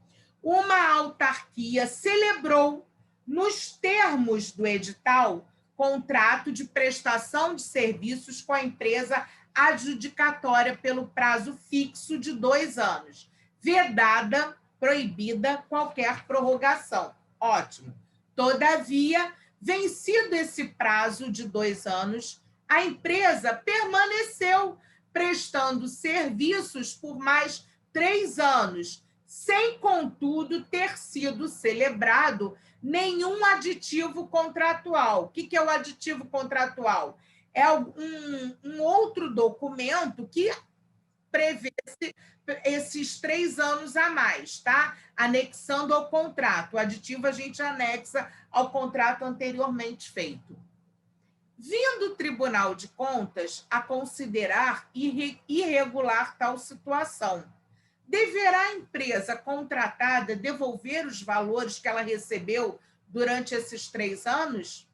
uma autarquia celebrou, nos termos do edital, contrato de prestação de serviços com a empresa adjudicatória pelo prazo fixo de 2 anos, vedada, proibida qualquer prorrogação. Ótimo. Todavia, vencido esse prazo de 2 anos, a empresa permaneceu prestando serviços por mais 3 anos, sem, contudo, ter sido celebrado nenhum aditivo contratual. O que é o aditivo contratual? É um outro documento que prevê esses 3 anos a mais, tá? Anexando ao contrato. O aditivo a gente anexa ao contrato anteriormente feito. Vindo o Tribunal de Contas a considerar irregular tal situação, deverá a empresa contratada devolver os valores que ela recebeu durante esses 3 anos?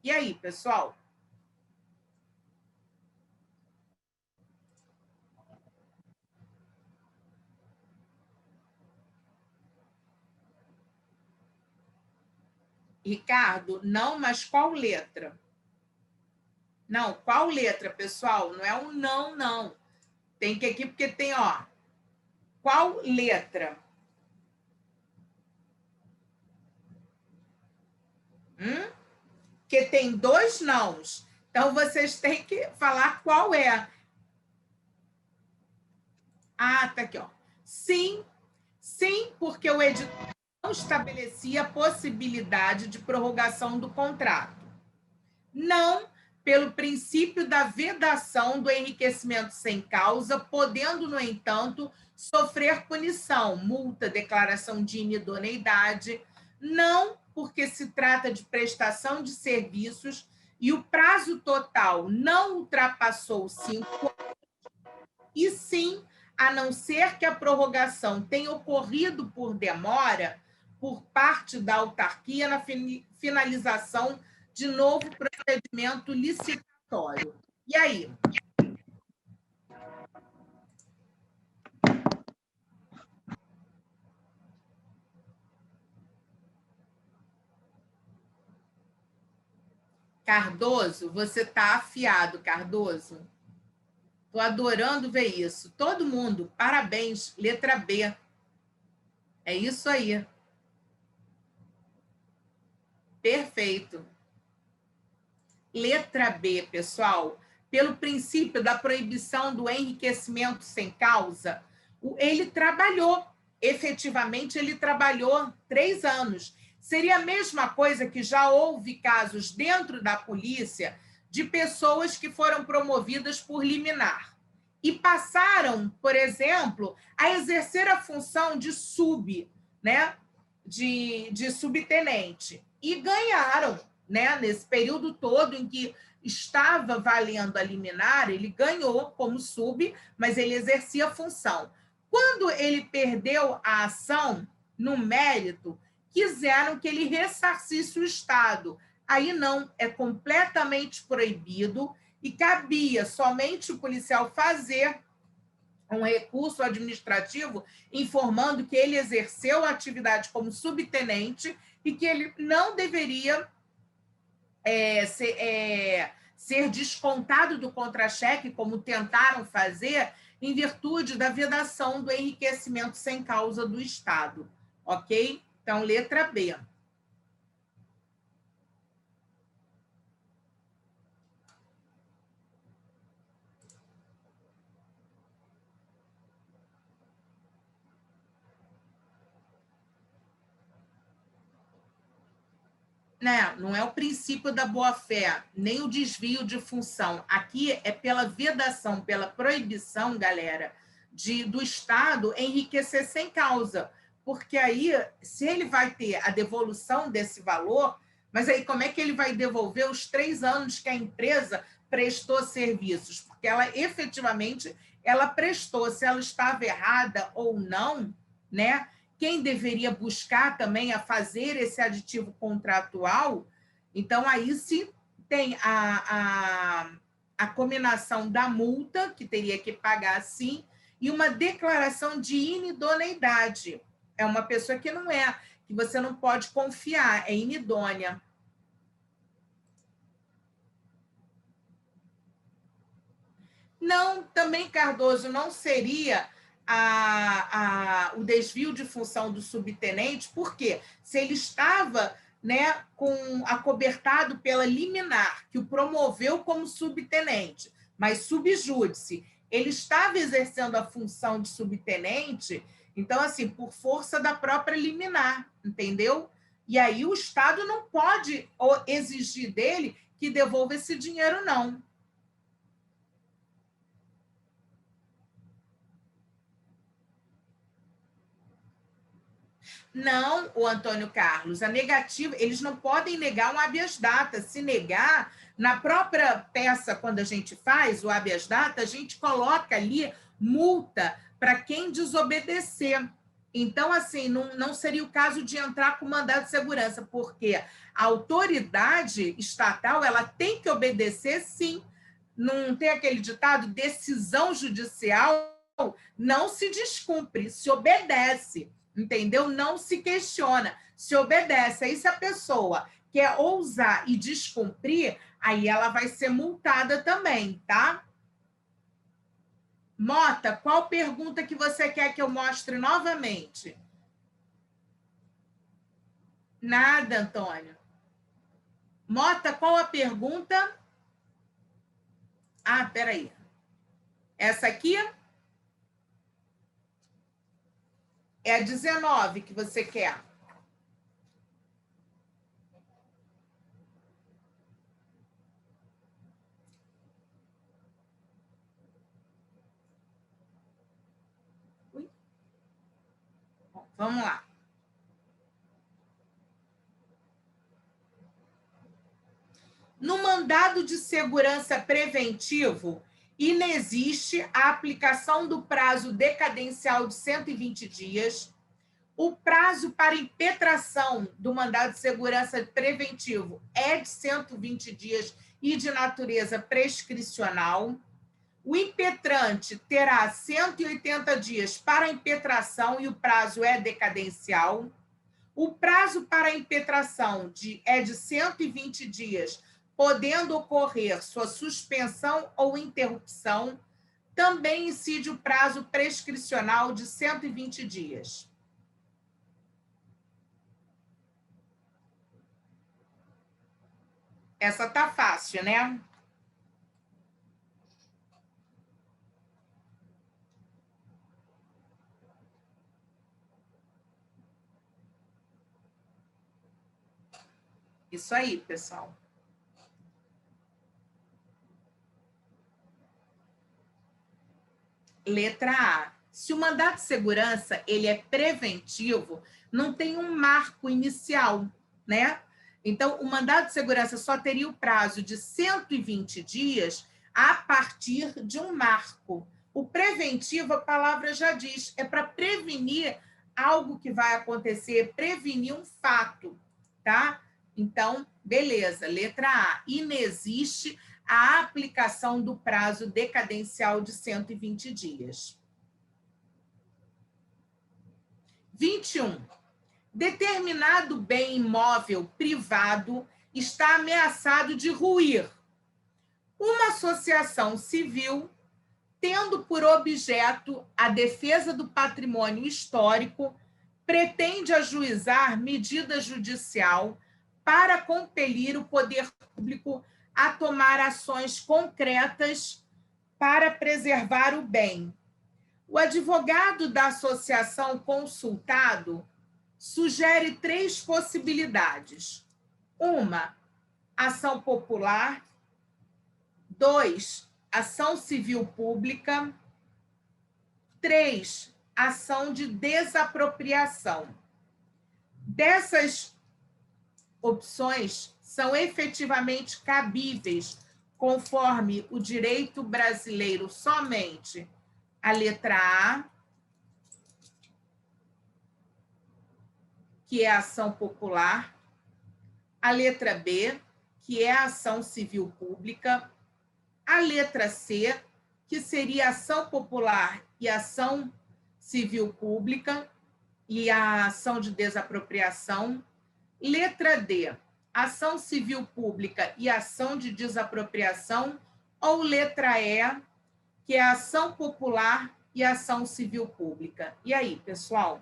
E aí, pessoal? Ricardo, não, mas qual letra? Não, qual letra, pessoal? Não é um não, não. Tem que aqui, porque tem, ó. Qual letra? Porque tem 2 nãos. Então, vocês têm que falar qual é. Ah, tá aqui, ó. Sim, sim, porque o edital não estabelecia a possibilidade de prorrogação do contrato. Não, pelo princípio da vedação do enriquecimento sem causa, podendo, no entanto, sofrer punição, multa, declaração de inidoneidade. Não, porque se trata de prestação de serviços e o prazo total não ultrapassou 5 anos, e sim, a não ser que a prorrogação tenha ocorrido por demora por parte da autarquia na finalização de novo procedimento licitatório. E aí? Cardoso, você está afiado, Cardoso. Estou adorando ver isso. Todo mundo, parabéns, letra B. É isso aí. Perfeito. Letra B, pessoal, pelo princípio da proibição do enriquecimento sem causa, ele trabalhou, efetivamente, ele trabalhou 3 anos. Seria a mesma coisa que já houve casos dentro da polícia de pessoas que foram promovidas por liminar e passaram, por exemplo, a exercer a função de né? De subtenente, e ganharam, né? Nesse período todo em que estava valendo a liminar, ele ganhou como mas ele exercia a função. Quando ele perdeu a ação no mérito, quiseram que ele ressarcisse o Estado. Aí não, é completamente proibido e cabia somente o policial fazer um recurso administrativo informando que ele exerceu a atividade como subtenente e que ele não deveria ser descontado do contra-cheque, como tentaram fazer, em virtude da vedação do enriquecimento sem causa do Estado. Ok? Então, letra B. né? Não é o princípio da boa-fé, nem o desvio de função. Aqui é pela vedação, pela proibição, galera, do Estado enriquecer sem causa. Porque aí, se ele vai ter a devolução desse valor, mas aí como é que ele vai devolver os 3 anos que a empresa prestou serviços? Porque ela efetivamente ela prestou, se ela estava errada ou não, né? Quem deveria buscar também a fazer esse aditivo contratual, então aí se tem a cominação da multa, que teria que pagar sim, e uma declaração de inidoneidade. É uma pessoa que não é, que você não pode confiar, é inidônea. Não, também, Cardoso, não seria o desvio de função do subtenente, porque se ele estava, né, acobertado pela liminar, que o promoveu como subtenente, mas subjúdice, ele estava exercendo a função de subtenente, então, assim, por força da própria liminar, entendeu? E aí o Estado não pode exigir dele que devolva esse dinheiro, não. Não, o Antônio Carlos, a negativa, eles não podem negar um habeas data. Se negar, na própria peça, quando a gente faz o habeas data, a gente coloca ali multa para quem desobedecer. Então, assim, não seria o caso de entrar com mandado de segurança, porque a autoridade estatal ela tem que obedecer, sim. Não tem aquele ditado, decisão judicial não se descumpre, se obedece. Entendeu? Não se questiona, se obedece. Aí, se a pessoa quer ousar e descumprir, aí ela vai ser multada também, tá? Mota, qual pergunta que você quer que eu mostre novamente? Nada, Antônio. Mota, qual a pergunta? Ah, peraí. Essa aqui? É a 19 que você quer. Bom, vamos lá. No mandado de segurança preventivo, inexiste a aplicação do prazo decadencial de 120 dias. O prazo para impetração do mandado de segurança preventivo é de 120 dias e de natureza prescricional. O impetrante terá 180 dias para impetração e o prazo é decadencial. O prazo para impetração é de 120 dias, podendo ocorrer sua suspensão ou interrupção. Também incide o prazo prescricional de 120 dias. Essa tá fácil, né? Isso aí, pessoal. Letra A. Se o mandado de segurança ele é preventivo, não tem um marco inicial, né? Então, o mandado de segurança só teria o prazo de 120 dias a partir de um marco. O preventivo, a palavra já diz, é para prevenir algo que vai acontecer, prevenir um fato, tá? Então, beleza, letra A. Inexiste a aplicação do prazo decadencial de 120 dias. 21. Determinado bem imóvel privado está ameaçado de ruir. Uma associação civil, tendo por objeto a defesa do patrimônio histórico, pretende ajuizar medida judicial para compelir o poder público a tomar ações concretas para preservar o bem. O advogado da associação consultado sugere 3 possibilidades. Uma, ação popular. 2, ação civil pública. 3, ação de desapropriação. Dessas opções são efetivamente cabíveis, conforme o direito brasileiro, somente a letra A, que é a ação popular, a letra B, que é a ação civil pública, a letra C, que seria ação popular e ação civil pública e a ação de desapropriação, letra D, ação civil pública e ação de desapropriação, ou letra E, que é ação popular e ação civil pública. E aí, pessoal?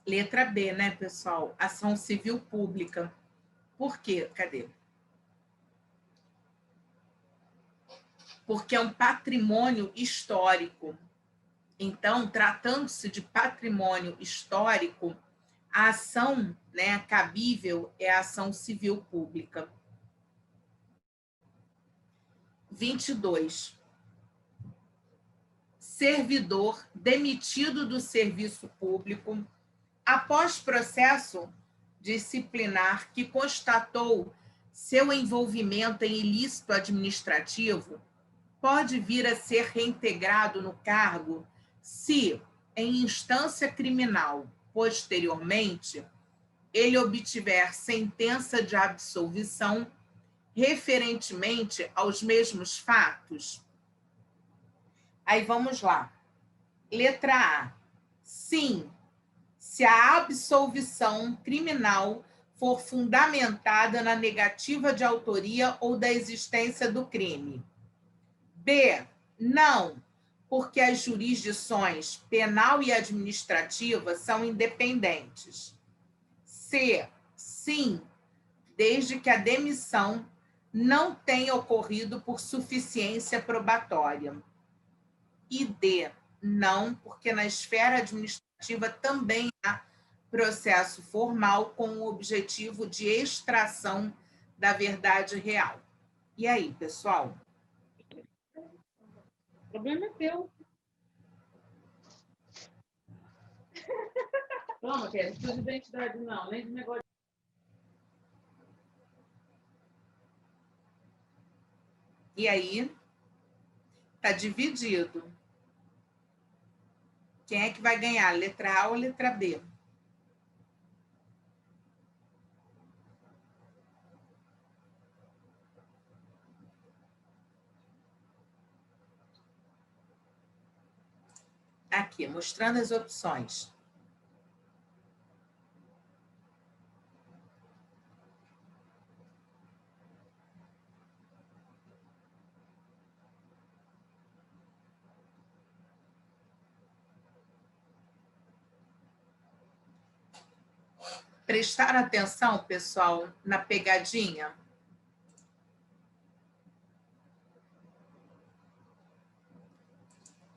Letra B, né, pessoal? Ação civil pública. Por quê? Cadê? Porque é um patrimônio histórico. Então, tratando-se de patrimônio histórico, a ação, né, cabível é a ação civil pública. 22. Servidor demitido do serviço público após processo disciplinar que constatou seu envolvimento em ilícito administrativo, pode vir a ser reintegrado no cargo se, em instância criminal, posteriormente, ele obtiver sentença de absolvição referentemente aos mesmos fatos. Aí vamos lá. Letra A. Sim, se a absolvição criminal for fundamentada na negativa de autoria ou da existência do crime. B. Não, porque as jurisdições penal e administrativa são independentes. C. Sim, desde que a demissão não tenha ocorrido por suficiência probatória. E D. Não, porque na esfera administrativa também há processo formal com o objetivo de extração da verdade real. E aí, pessoal? O problema é teu. Toma, Kelly, não precisa de identidade, não, nem de negócio. E aí? Está dividido. Quem é que vai ganhar? Letra A ou letra B? Aqui, mostrando as opções. Prestar atenção, pessoal, na pegadinha?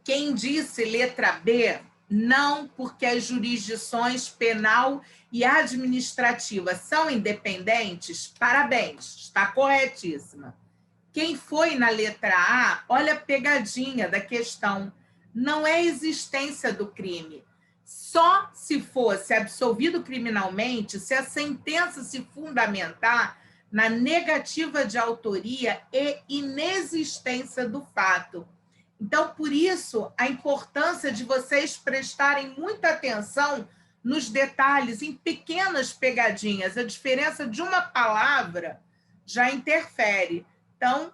Quem disse letra B, não, porque as jurisdições penal e administrativa são independentes, parabéns, está corretíssima. Quem foi na letra A, olha a pegadinha da questão. Não é existência do crime. Só se fosse absolvido criminalmente, se a sentença se fundamentar na negativa de autoria e inexistência do fato. Então, por isso, a importância de vocês prestarem muita atenção nos detalhes, em pequenas pegadinhas. A diferença de uma palavra já interfere. Então,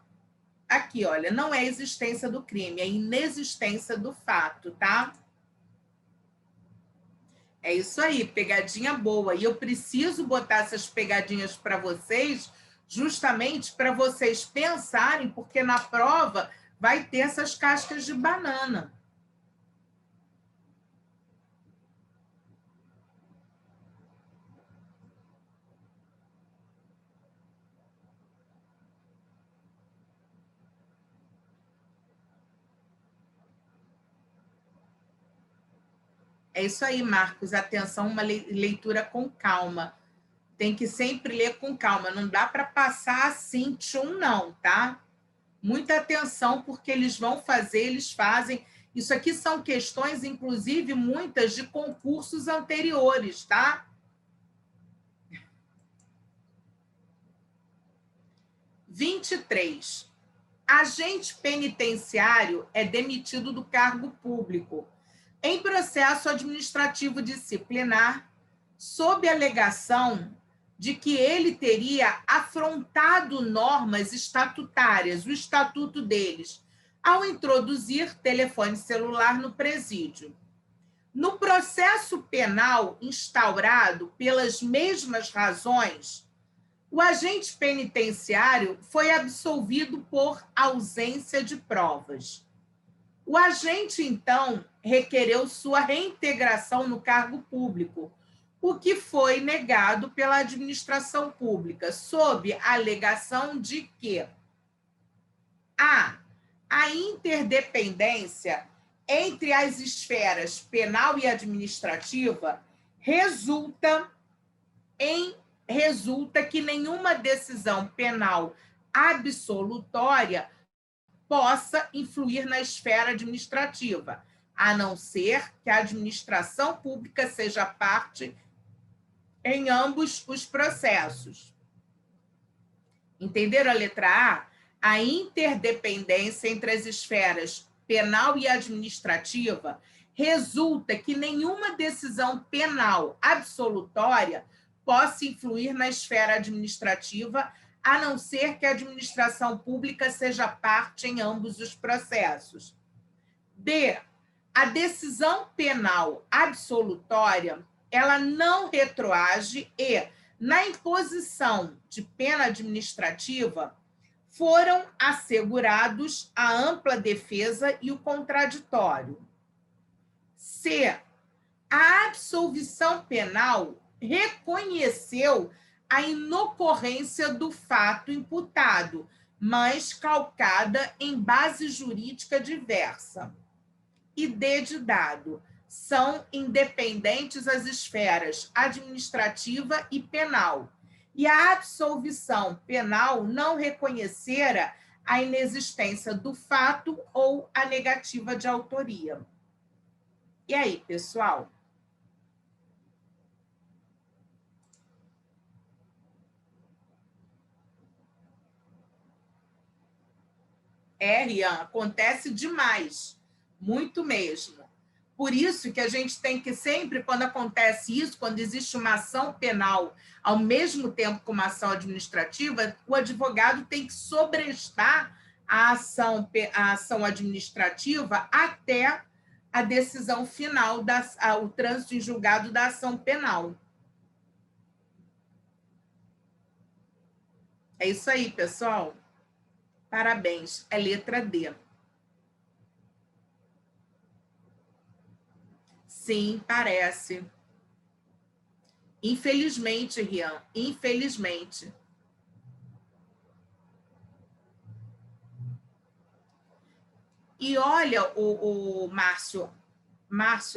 aqui, olha, não é existência do crime, é inexistência do fato, tá? É isso aí, pegadinha boa. E eu preciso botar essas pegadinhas para vocês, justamente para vocês pensarem, porque na prova vai ter essas cascas de banana. É isso aí, Marcos. Atenção, uma leitura com calma. Tem que sempre ler com calma. Não dá para passar assim, tchum, não, tá? Muita atenção, porque eles vão fazer, eles fazem. Isso aqui são questões, inclusive, muitas de concursos anteriores, tá? 23. Agente penitenciário é demitido do cargo público em processo administrativo disciplinar, sob a alegação de que ele teria afrontado normas estatutárias, o estatuto deles, ao introduzir telefone celular no presídio. No processo penal instaurado pelas mesmas razões, o agente penitenciário foi absolvido por ausência de provas. O agente, então, requereu sua reintegração no cargo público, o que foi negado pela administração pública, sob a alegação de que a interdependência entre as esferas penal e administrativa resulta que nenhuma decisão penal absolutória possa influir na esfera administrativa, a não ser que a administração pública seja parte em ambos os processos. Entenderam a letra A? A interdependência entre as esferas penal e administrativa resulta que nenhuma decisão penal absolutória possa influir na esfera administrativa, a não ser que a administração pública seja parte em ambos os processos. B. A decisão penal absolutória, ela não retroage e, na imposição de pena administrativa, foram assegurados a ampla defesa e o contraditório. C. A absolvição penal reconheceu a inocorrência do fato imputado, mas calcada em base jurídica diversa. E D de dado. São independentes as esferas administrativa e penal. E a absolvição penal não reconhecera a inexistência do fato ou a negativa de autoria. E aí, pessoal? Rian, acontece demais, muito mesmo. Por isso que a gente tem que sempre, quando acontece isso, quando existe uma ação penal ao mesmo tempo que uma ação administrativa, o advogado tem que sobrestar a ação administrativa até a decisão final, o trânsito em julgado da ação penal. É isso aí, pessoal. Parabéns. É letra D. Sim, parece. Infelizmente, Rian, infelizmente. E olha o Márcio,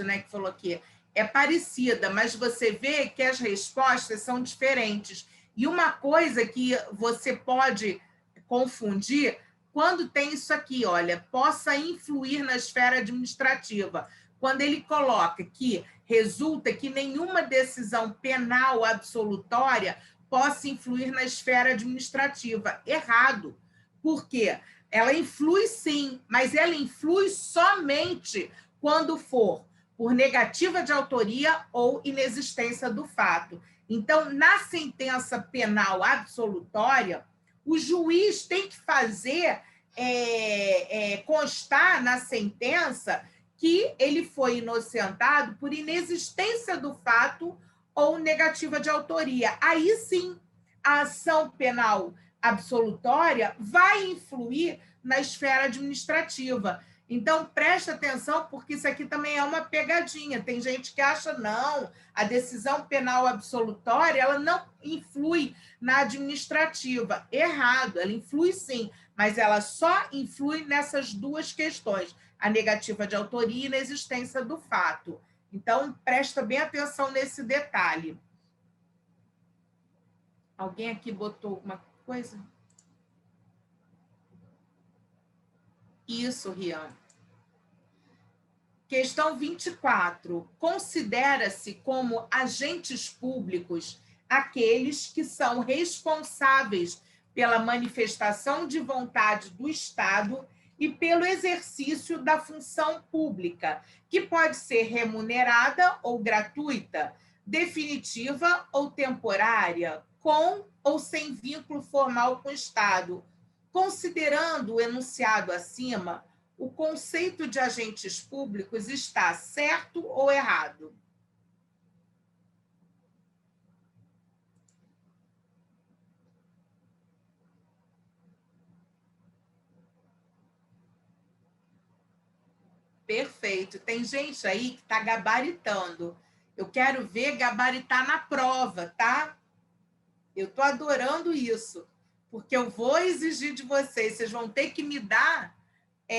né, que falou aqui, é parecida, mas você vê que as respostas são diferentes. E uma coisa que você pode confundir, quando tem isso aqui, olha, possa influir na esfera administrativa. Quando ele coloca que resulta que nenhuma decisão penal absolutória possa influir na esfera administrativa. Errado. Por quê? Ela influi sim, mas ela influi somente quando for por negativa de autoria ou inexistência do fato. Então, na sentença penal absolutória, o juiz tem que fazer constar na sentença que ele foi inocentado por inexistência do fato ou negativa de autoria. Aí sim, a ação penal absolutória vai influir na esfera administrativa. Então, presta atenção, porque isso aqui também é uma pegadinha. Tem gente que acha, não, a decisão penal absolutória ela não influi na administrativa. Errado, ela influi sim, mas ela só influi nessas duas questões, a negativa de autoria e na existência do fato. Então, presta bem atenção nesse detalhe. Alguém aqui botou alguma coisa? Isso, Rian. Questão 24. Considera-se como agentes públicos aqueles que são responsáveis pela manifestação de vontade do Estado e pelo exercício da função pública, que pode ser remunerada ou gratuita, definitiva ou temporária, com ou sem vínculo formal com o Estado. Considerando o enunciado acima, o conceito de agentes públicos está certo ou errado? Perfeito. Tem gente aí que está gabaritando. Eu quero ver gabaritar na prova, tá? Eu estou adorando isso, porque eu vou exigir de vocês, vocês vão ter que me dar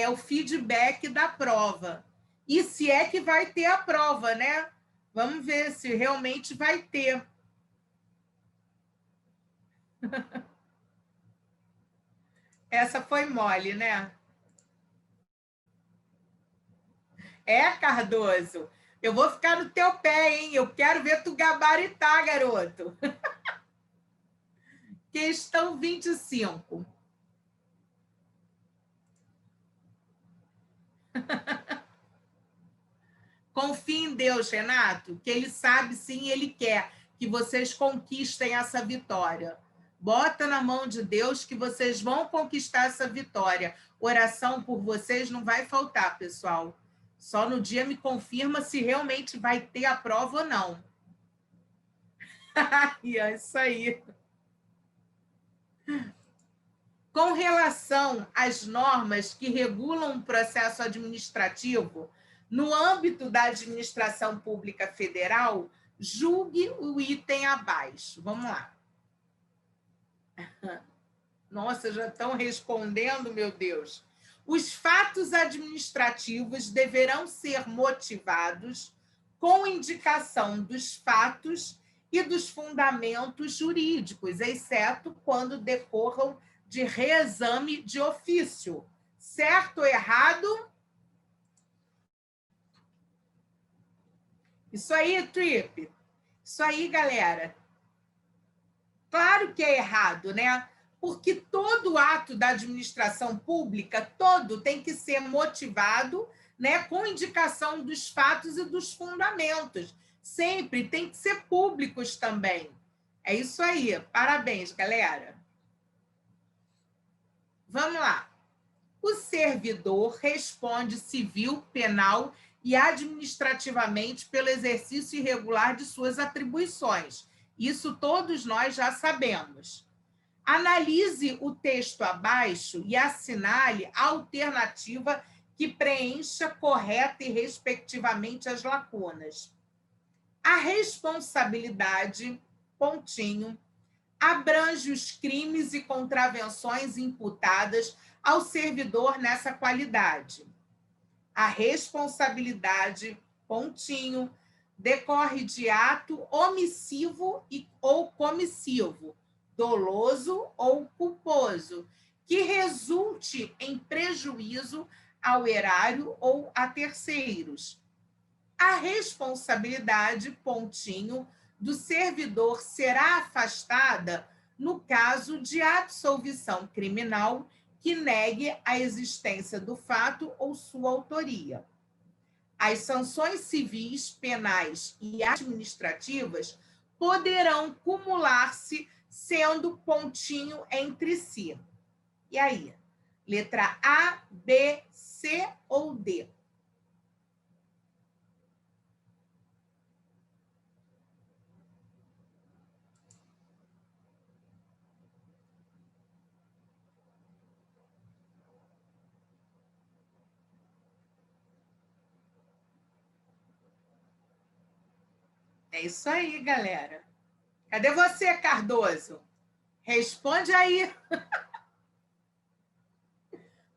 o feedback da prova. E se é que vai ter a prova, né? Vamos ver se realmente vai ter. Essa foi mole, né? Cardoso, eu vou ficar no teu pé, hein? Eu quero ver tu gabaritar, garoto. Questão 25. Confie em Deus, Renato, que ele sabe sim, ele quer que vocês conquistem essa vitória. Bota na mão de Deus que vocês vão conquistar essa vitória. Oração por vocês não vai faltar, pessoal. Só no dia me confirma se realmente vai ter a prova ou não. É isso aí. Com relação às normas que regulam o processo administrativo, no âmbito da administração pública federal, julgue o item abaixo. Vamos lá. Nossa, já estão respondendo, meu Deus. Os fatos administrativos deverão ser motivados com indicação dos fatos e dos fundamentos jurídicos, exceto quando decorram de reexame de ofício. Certo ou errado? Isso aí, Trip. Isso aí, galera. Claro que é errado, né? Porque todo ato da administração pública, todo tem que ser motivado, né, com indicação dos fatos e dos fundamentos. Sempre tem que ser públicos também. É isso aí. Parabéns, galera. Vamos lá. O servidor responde civil, penal e administrativamente pelo exercício irregular de suas atribuições. Isso todos nós já sabemos. Analise o texto abaixo e assinale a alternativa que preencha correta e respectivamente as lacunas. A responsabilidade, pontinho, abrange os crimes e contravenções imputadas ao servidor nessa qualidade. A responsabilidade, pontinho, decorre de ato omissivo ou comissivo, doloso ou culposo, que resulte em prejuízo ao erário ou a terceiros. A responsabilidade, pontinho, do servidor será afastada no caso de absolvição criminal que negue a existência do fato ou sua autoria. As sanções civis, penais e administrativas poderão cumular-se sendo pontinho entre si. E aí? Letra A, B, C ou D? É isso aí, galera. Cadê você, Cardoso? Responde aí.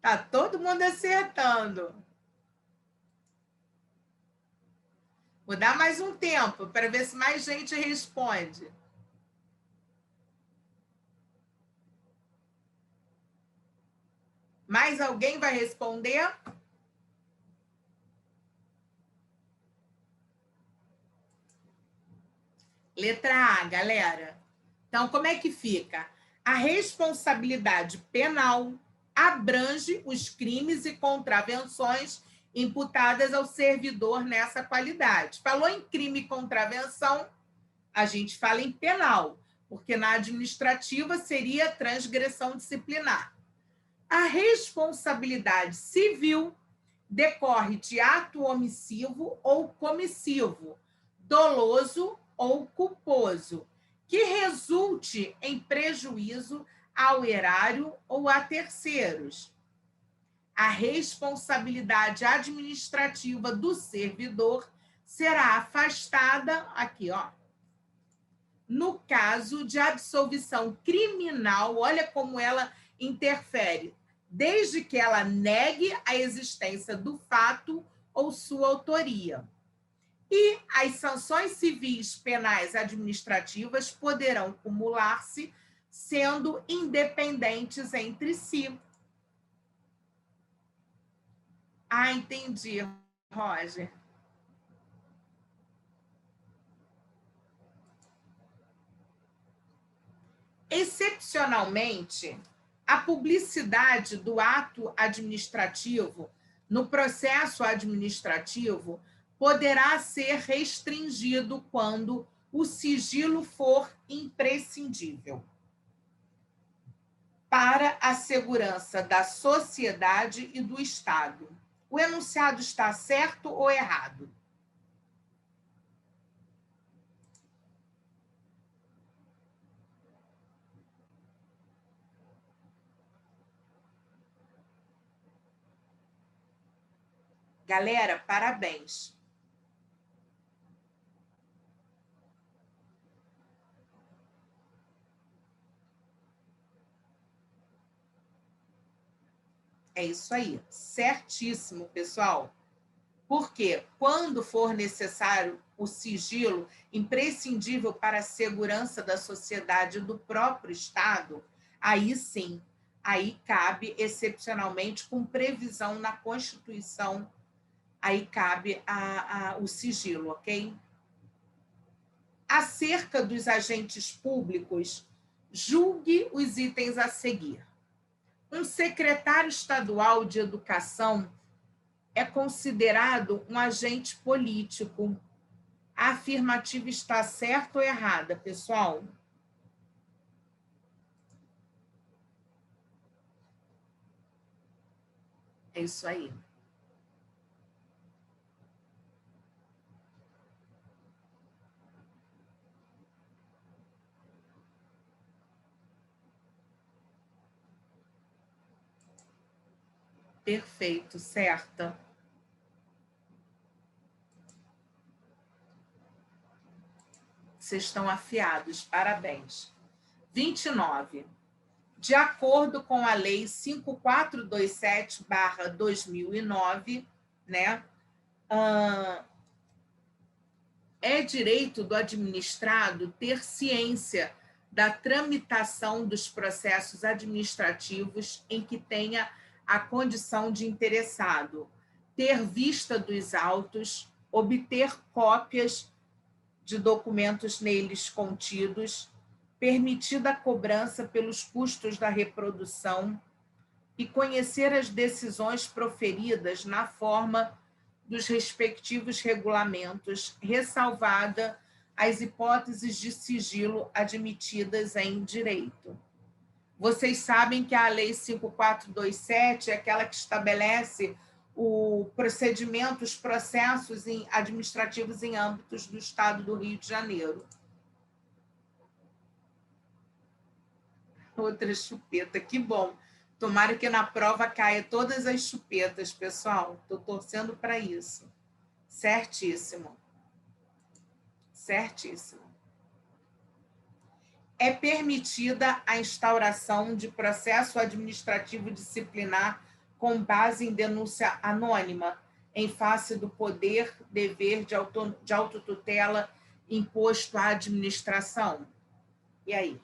Tá todo mundo acertando. Vou dar mais um tempo para ver se mais gente responde. Mais alguém vai responder? Letra A, galera. Então, como é que fica? A responsabilidade penal abrange os crimes e contravenções imputadas ao servidor nessa qualidade. Falou em crime e contravenção, a gente fala em penal, porque na administrativa seria transgressão disciplinar. A responsabilidade civil decorre de ato omissivo ou comissivo, doloso ou culposo, que resulte em prejuízo ao erário ou a terceiros. A responsabilidade administrativa do servidor será afastada, aqui, ó, no caso de absolvição criminal, olha como ela interfere, desde que ela negue a existência do fato ou sua autoria. E as sanções civis, penais, administrativas poderão cumular-se, sendo independentes entre si. Ah, entendi, Roger. Excepcionalmente, a publicidade do ato administrativo no processo administrativo poderá ser restringido quando o sigilo for imprescindível para a segurança da sociedade e do Estado. O enunciado está certo ou errado? Galera, parabéns. É isso aí, certíssimo, pessoal. Porque quando for necessário o sigilo imprescindível para a segurança da sociedade e do próprio Estado, aí sim, aí cabe excepcionalmente com previsão na Constituição, aí cabe o sigilo, ok? Acerca dos agentes públicos, julgue os itens a seguir. Um secretário estadual de educação é considerado um agente político. A afirmativa está certa ou errada, pessoal? É isso aí. Perfeito, certa. Vocês estão afiados, parabéns. 29. De acordo com a Lei 5427/2009, né, é direito do administrado ter ciência da tramitação dos processos administrativos em que tenha a condição de interessado, ter vista dos autos, obter cópias de documentos neles contidos, permitida a cobrança pelos custos da reprodução e conhecer as decisões proferidas na forma dos respectivos regulamentos, ressalvada as hipóteses de sigilo admitidas em direito. Vocês sabem que a Lei 5427 é aquela que estabelece o procedimento, os processos administrativos em âmbitos do Estado do Rio de Janeiro. Outra chupeta, que bom. Tomara que na prova caia todas as chupetas, pessoal. Estou torcendo para isso. Certíssimo. Certíssimo. É permitida a instauração de processo administrativo disciplinar com base em denúncia anônima, em face do poder, dever de autotutela imposto à administração. E aí?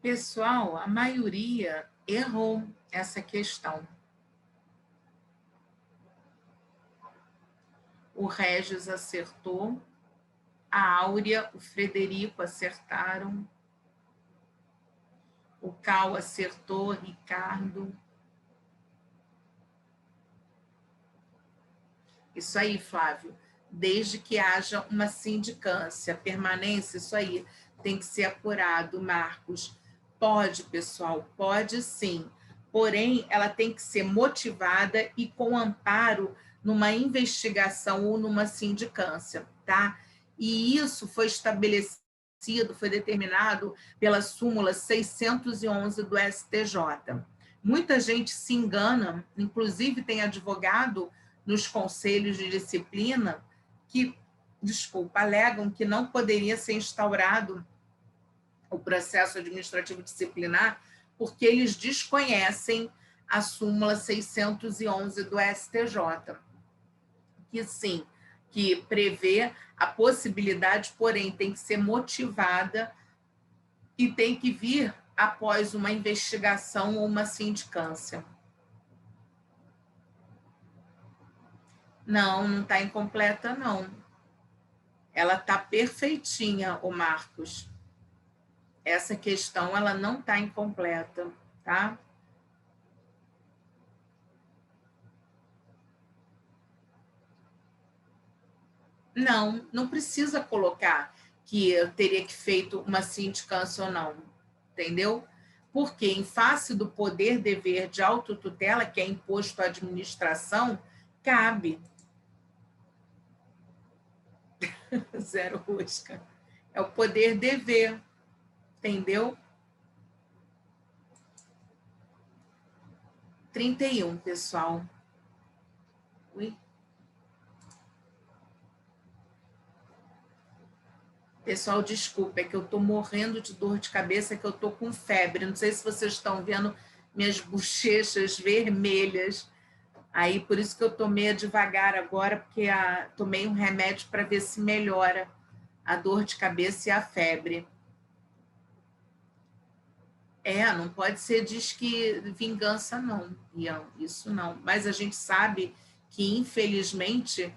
Pessoal, a maioria errou essa questão. O Regis acertou, a Áurea, o Frederico acertaram, o Cal acertou, Ricardo. Isso aí, Flávio. Desde que haja uma sindicância, permanência, isso aí tem que ser apurado, Marcos. Pode, pessoal, pode sim. Porém, ela tem que ser motivada e com amparo numa investigação ou numa sindicância, tá? E isso foi estabelecido, foi determinado pela súmula 611 do STJ. Muita gente se engana, inclusive tem advogado nos conselhos de disciplina que, alegam que não poderia ser instaurado o processo administrativo disciplinar porque eles desconhecem a súmula 611 do STJ, que sim, que prevê a possibilidade, porém tem que ser motivada e tem que vir após uma investigação ou uma sindicância. Não, não está incompleta, não. Ela está perfeitinha, o Marcos. Essa questão, ela não está incompleta, tá? Não, não precisa colocar que eu teria que feito uma sindicância ou não, entendeu? Porque em face do poder dever de autotutela, que é imposto à administração, cabe. Zero rosca. É o poder dever, entendeu? 31, pessoal. Ui. Pessoal, desculpa, é que eu estou morrendo de dor de cabeça, que eu estou com febre. Não sei se vocês estão vendo minhas bochechas vermelhas. Aí, por isso que eu tomei devagar agora, porque tomei um remédio para ver se melhora a dor de cabeça e a febre. Não pode ser disque vingança, não, Ian, isso não. Mas a gente sabe que, infelizmente,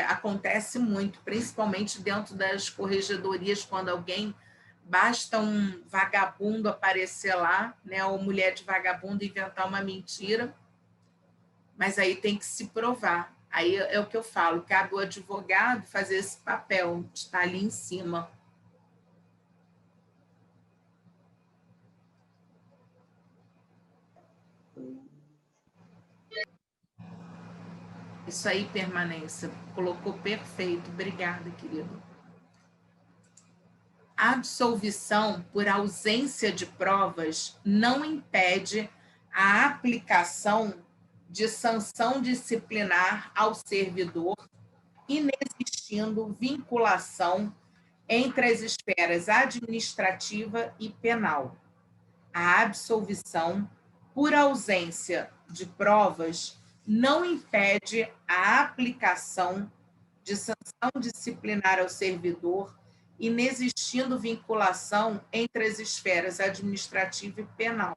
acontece muito, principalmente dentro das corregedorias, quando alguém, basta um vagabundo aparecer lá, né, ou mulher de vagabundo inventar uma mentira, mas aí tem que se provar. Aí é o que eu falo, cabe o advogado fazer esse papel, de estar ali em cima. Isso aí, permanência. Colocou perfeito. Obrigada, querido. A absolvição por ausência de provas não impede a aplicação de sanção disciplinar ao servidor, inexistindo vinculação entre as esferas administrativa e penal. A absolvição por ausência de provas não impede a aplicação de sanção disciplinar ao servidor, inexistindo vinculação entre as esferas administrativa e penal.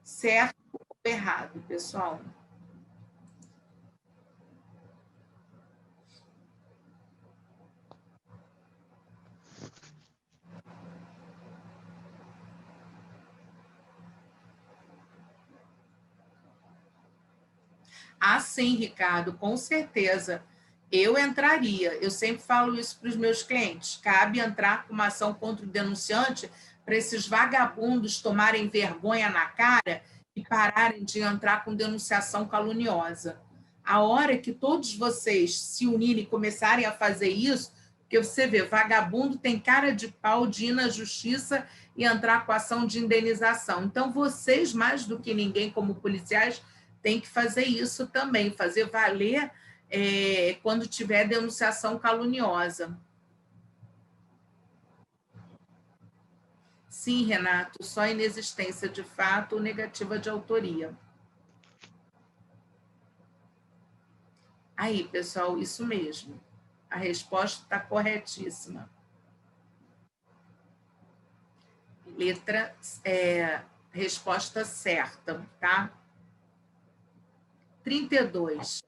Certo ou errado, pessoal? Ah, sim, Ricardo, com certeza. Eu entraria. Eu sempre falo isso para os meus clientes. Cabe entrar com uma ação contra o denunciante para esses vagabundos tomarem vergonha na cara e pararem de entrar com denunciação caluniosa. A hora que todos vocês se unirem e começarem a fazer isso, porque você vê, vagabundo tem cara de pau de ir na justiça e entrar com ação de indenização. Então, vocês, mais do que ninguém, como policiais, têm que fazer isso também, fazer valer quando tiver denunciação caluniosa. Sim, Renato, só inexistência de fato ou negativa de autoria. Aí, pessoal, isso mesmo. A resposta está corretíssima. Resposta certa, tá? 32.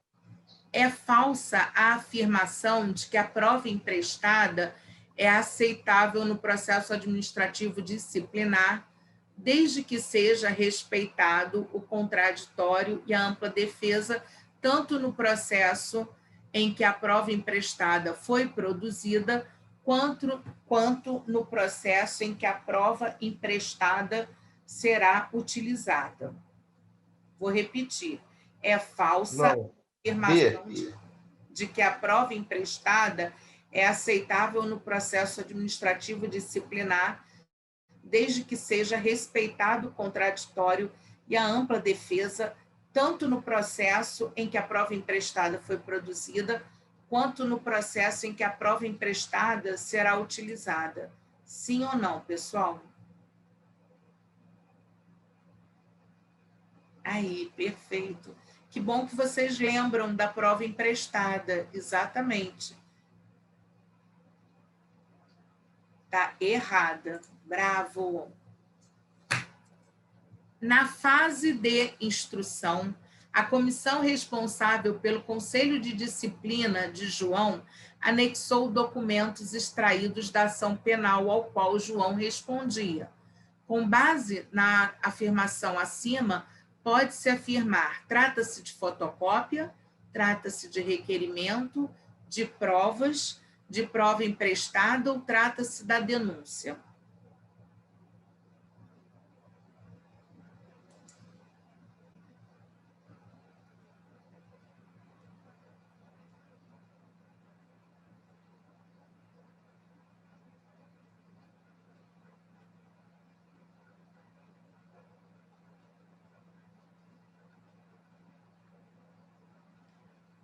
É falsa a afirmação de que a prova emprestada é aceitável no processo administrativo disciplinar, desde que seja respeitado o contraditório e a ampla defesa, tanto no processo em que a prova emprestada foi produzida, quanto no processo em que a prova emprestada será utilizada. Vou repetir. É falsa a afirmação de que a prova emprestada é aceitável no processo administrativo disciplinar, desde que seja respeitado o contraditório e a ampla defesa, tanto no processo em que a prova emprestada foi produzida, quanto no processo em que a prova emprestada será utilizada. Sim ou não, pessoal? Aí, perfeito. Que bom que vocês lembram da prova emprestada, exatamente. Tá errada. Bravo. Na fase de instrução, a comissão responsável pelo Conselho de Disciplina de João anexou documentos extraídos da ação penal ao qual João respondia. Com base na afirmação acima, pode-se afirmar: trata-se de fotocópia, trata-se de requerimento, de provas, de prova emprestada ou trata-se da denúncia.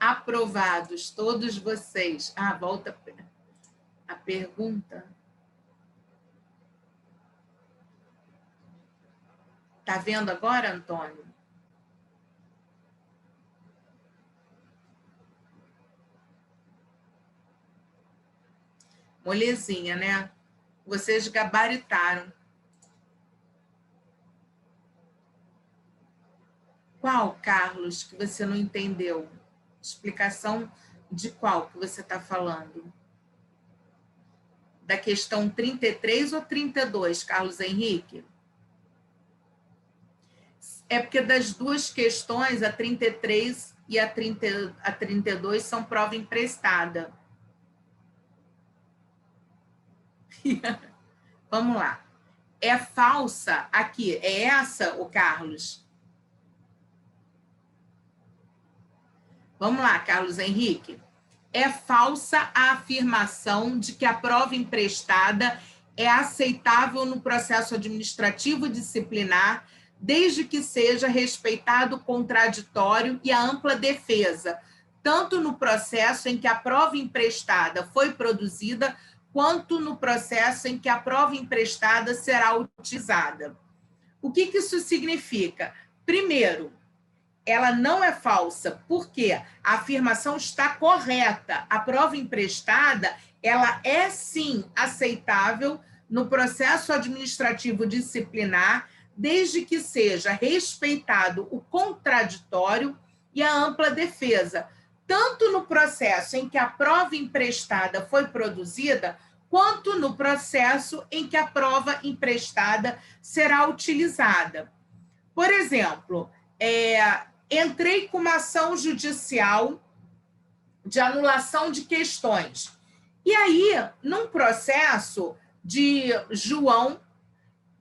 Aprovados, todos vocês. Ah, volta a pergunta. Está vendo agora, Antônio? Molezinha, né? Vocês gabaritaram. Qual, Carlos, que você não entendeu? Explicação de qual que você está falando? Da questão 33 ou 32, Carlos Henrique? É porque das duas questões, a 33 e a 32 são prova emprestada. Vamos lá. É falsa aqui, é essa, o Carlos? Vamos lá, Carlos Henrique. É falsa a afirmação de que a prova emprestada é aceitável no processo administrativo disciplinar, desde que seja respeitado o contraditório e a ampla defesa, tanto no processo em que a prova emprestada foi produzida, quanto no processo em que a prova emprestada será utilizada. O que isso significa? Primeiro, ela não é falsa, porque a afirmação está correta. A prova emprestada, ela é sim aceitável no processo administrativo disciplinar, desde que seja respeitado o contraditório e a ampla defesa, tanto no processo em que a prova emprestada foi produzida, quanto no processo em que a prova emprestada será utilizada. Por exemplo, entrei com uma ação judicial de anulação de questões. E aí, num processo de João,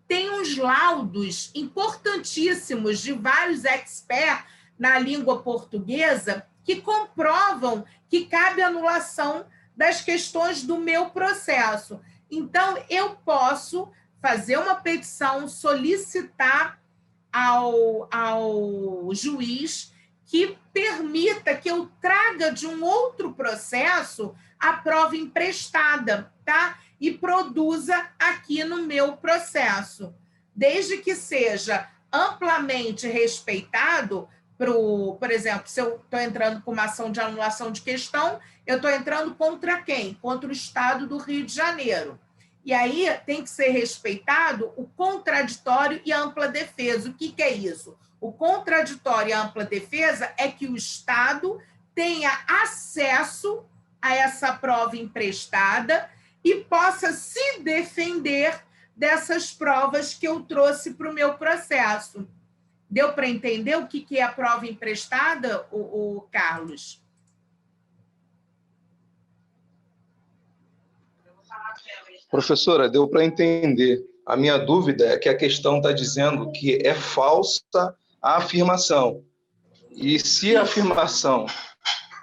tem uns laudos importantíssimos de vários experts na língua portuguesa que comprovam que cabe anulação das questões do meu processo. Então, eu posso fazer uma petição, solicitar ao juiz que permita que eu traga de um outro processo a prova emprestada, tá? E produza aqui no meu processo. Desde que seja amplamente respeitado, por exemplo, se eu estou entrando com uma ação de anulação de questão, eu estou entrando contra quem? Contra o Estado do Rio de Janeiro. E aí tem que ser respeitado o contraditório e a ampla defesa. O que é isso? O contraditório e a ampla defesa é que o Estado tenha acesso a essa prova emprestada e possa se defender dessas provas que eu trouxe para o meu processo. Deu para entender o que é a prova emprestada, o Carlos? Professora, deu para entender. A minha dúvida é que a questão está dizendo que é falsa a afirmação. E se a afirmação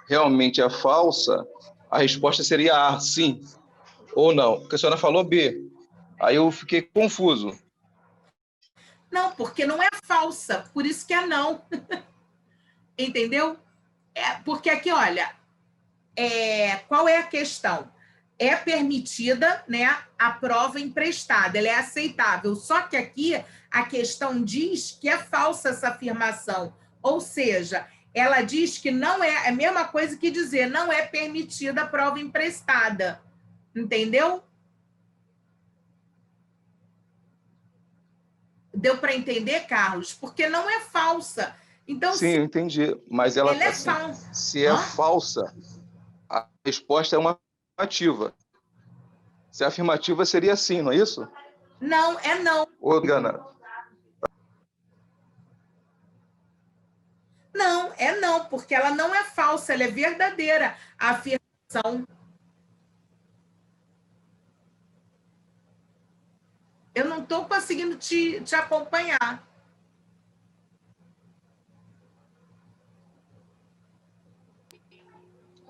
realmente é falsa, a resposta seria A, sim ou não. Porque a senhora falou B. Aí eu fiquei confuso. Não, porque não é falsa, por isso que é não. Entendeu? Porque aqui, olha, qual é a questão? É permitida, né, a prova emprestada, ela é aceitável. Só que aqui a questão diz que é falsa essa afirmação. Ou seja, ela diz que não é a mesma coisa que dizer não é permitida a prova emprestada. Entendeu? Deu para entender, Carlos? Porque não é falsa. Então, sim, eu entendi. Mas ela é assim, falsa. se é falsa, a resposta é uma afirmativa. Se a afirmativa seria sim, não é isso? Não, é não. Ou engana? Não, é não, porque ela não é falsa, ela é verdadeira. A afirmação. Eu não estou conseguindo te acompanhar.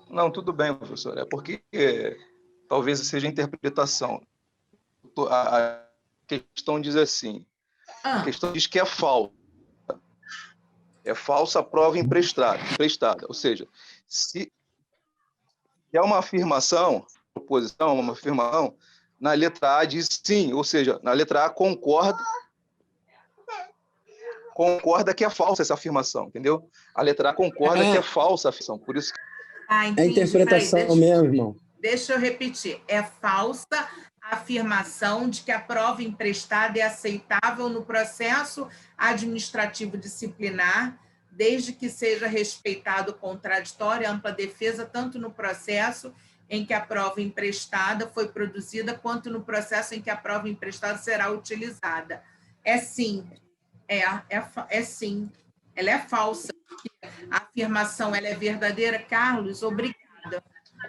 Não, tudo bem, professor. É porque talvez seja interpretação. A questão diz assim, a questão diz que é falsa. É falsa a prova emprestada. Ou seja, se é uma afirmação, proposição, uma afirmação, na letra A diz sim, ou seja, na letra A concorda que é falsa essa afirmação, entendeu? A letra A concorda que é falsa a afirmação, por isso que... entendi. É interpretação mesmo, irmão. Deixa eu repetir. É falsa a afirmação de que a prova emprestada é aceitável no processo administrativo disciplinar, desde que seja respeitado o contraditório e ampla defesa, tanto no processo em que a prova emprestada foi produzida, quanto no processo em que a prova emprestada será utilizada. É sim. É sim. Ela é falsa. A afirmação ela é verdadeira. Carlos, obrigada.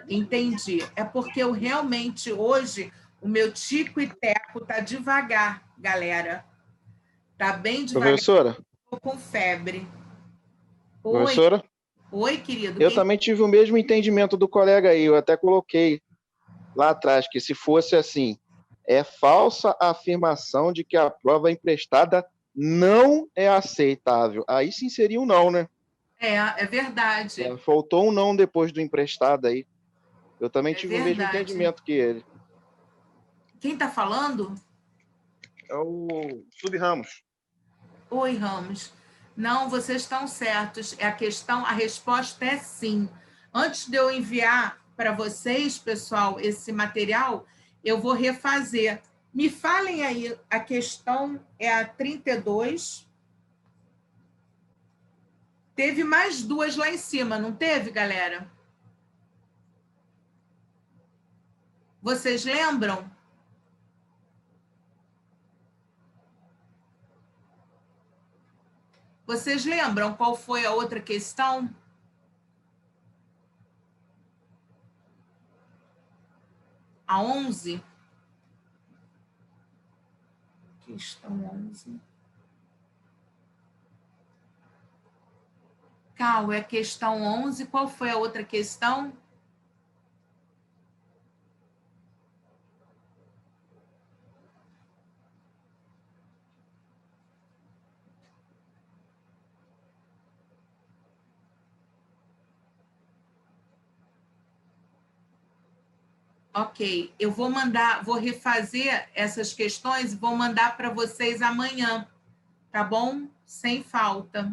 Entendi. É porque eu realmente, hoje, o meu tico e teco tá devagar, galera. Tá bem devagar. Professora? Estou com febre. Oi. Professora? Oi, querido. Eu também tive o mesmo entendimento do colega aí. Eu até coloquei lá atrás que se fosse assim, é falsa a afirmação de que a prova emprestada não é aceitável. Aí sim seria um não, né? É verdade. Faltou um não depois do emprestado aí. Eu também tive o mesmo verdade. entendimento que ele. Quem está falando? É o Sub-Ramos. Oi, Ramos. Não, vocês estão certos. A resposta é sim. Antes de eu enviar para vocês, pessoal, esse material, eu vou refazer. Me falem aí, a questão é a 32. Teve mais duas lá em cima, não teve, galera? Vocês lembram? Vocês lembram qual foi a outra questão? A 11? Questão 11. Cal, é a questão 11. Qual foi a outra questão? Ok, eu vou mandar, vou refazer essas questões e vou mandar para vocês amanhã, tá bom? Sem falta.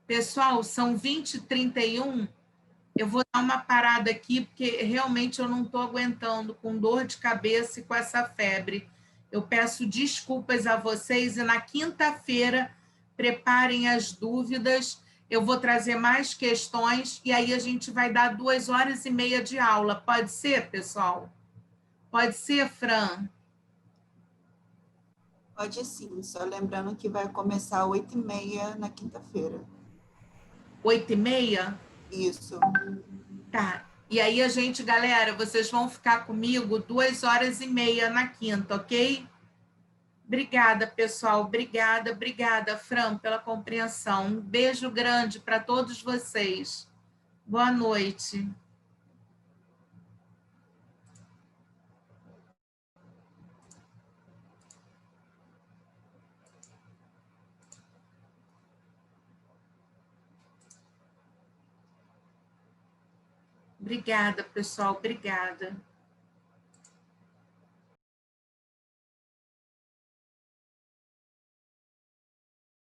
Pessoal, são 20h31. Eu vou dar uma parada aqui, porque realmente eu não estou aguentando, com dor de cabeça e com essa febre. Eu peço desculpas a vocês e na quinta-feira preparem as dúvidas. Eu vou trazer mais questões e aí a gente vai dar 2h30 de aula. Pode ser, pessoal? Pode ser, Fran? Pode sim, só lembrando que vai começar às 8h30 na quinta-feira. 8h30? Isso. Tá. E aí a gente, galera, vocês vão ficar comigo 2h30 na quinta, ok? Obrigada, pessoal. Obrigada, Fran, pela compreensão. Um beijo grande para todos vocês. Boa noite. Obrigada, pessoal. Obrigada.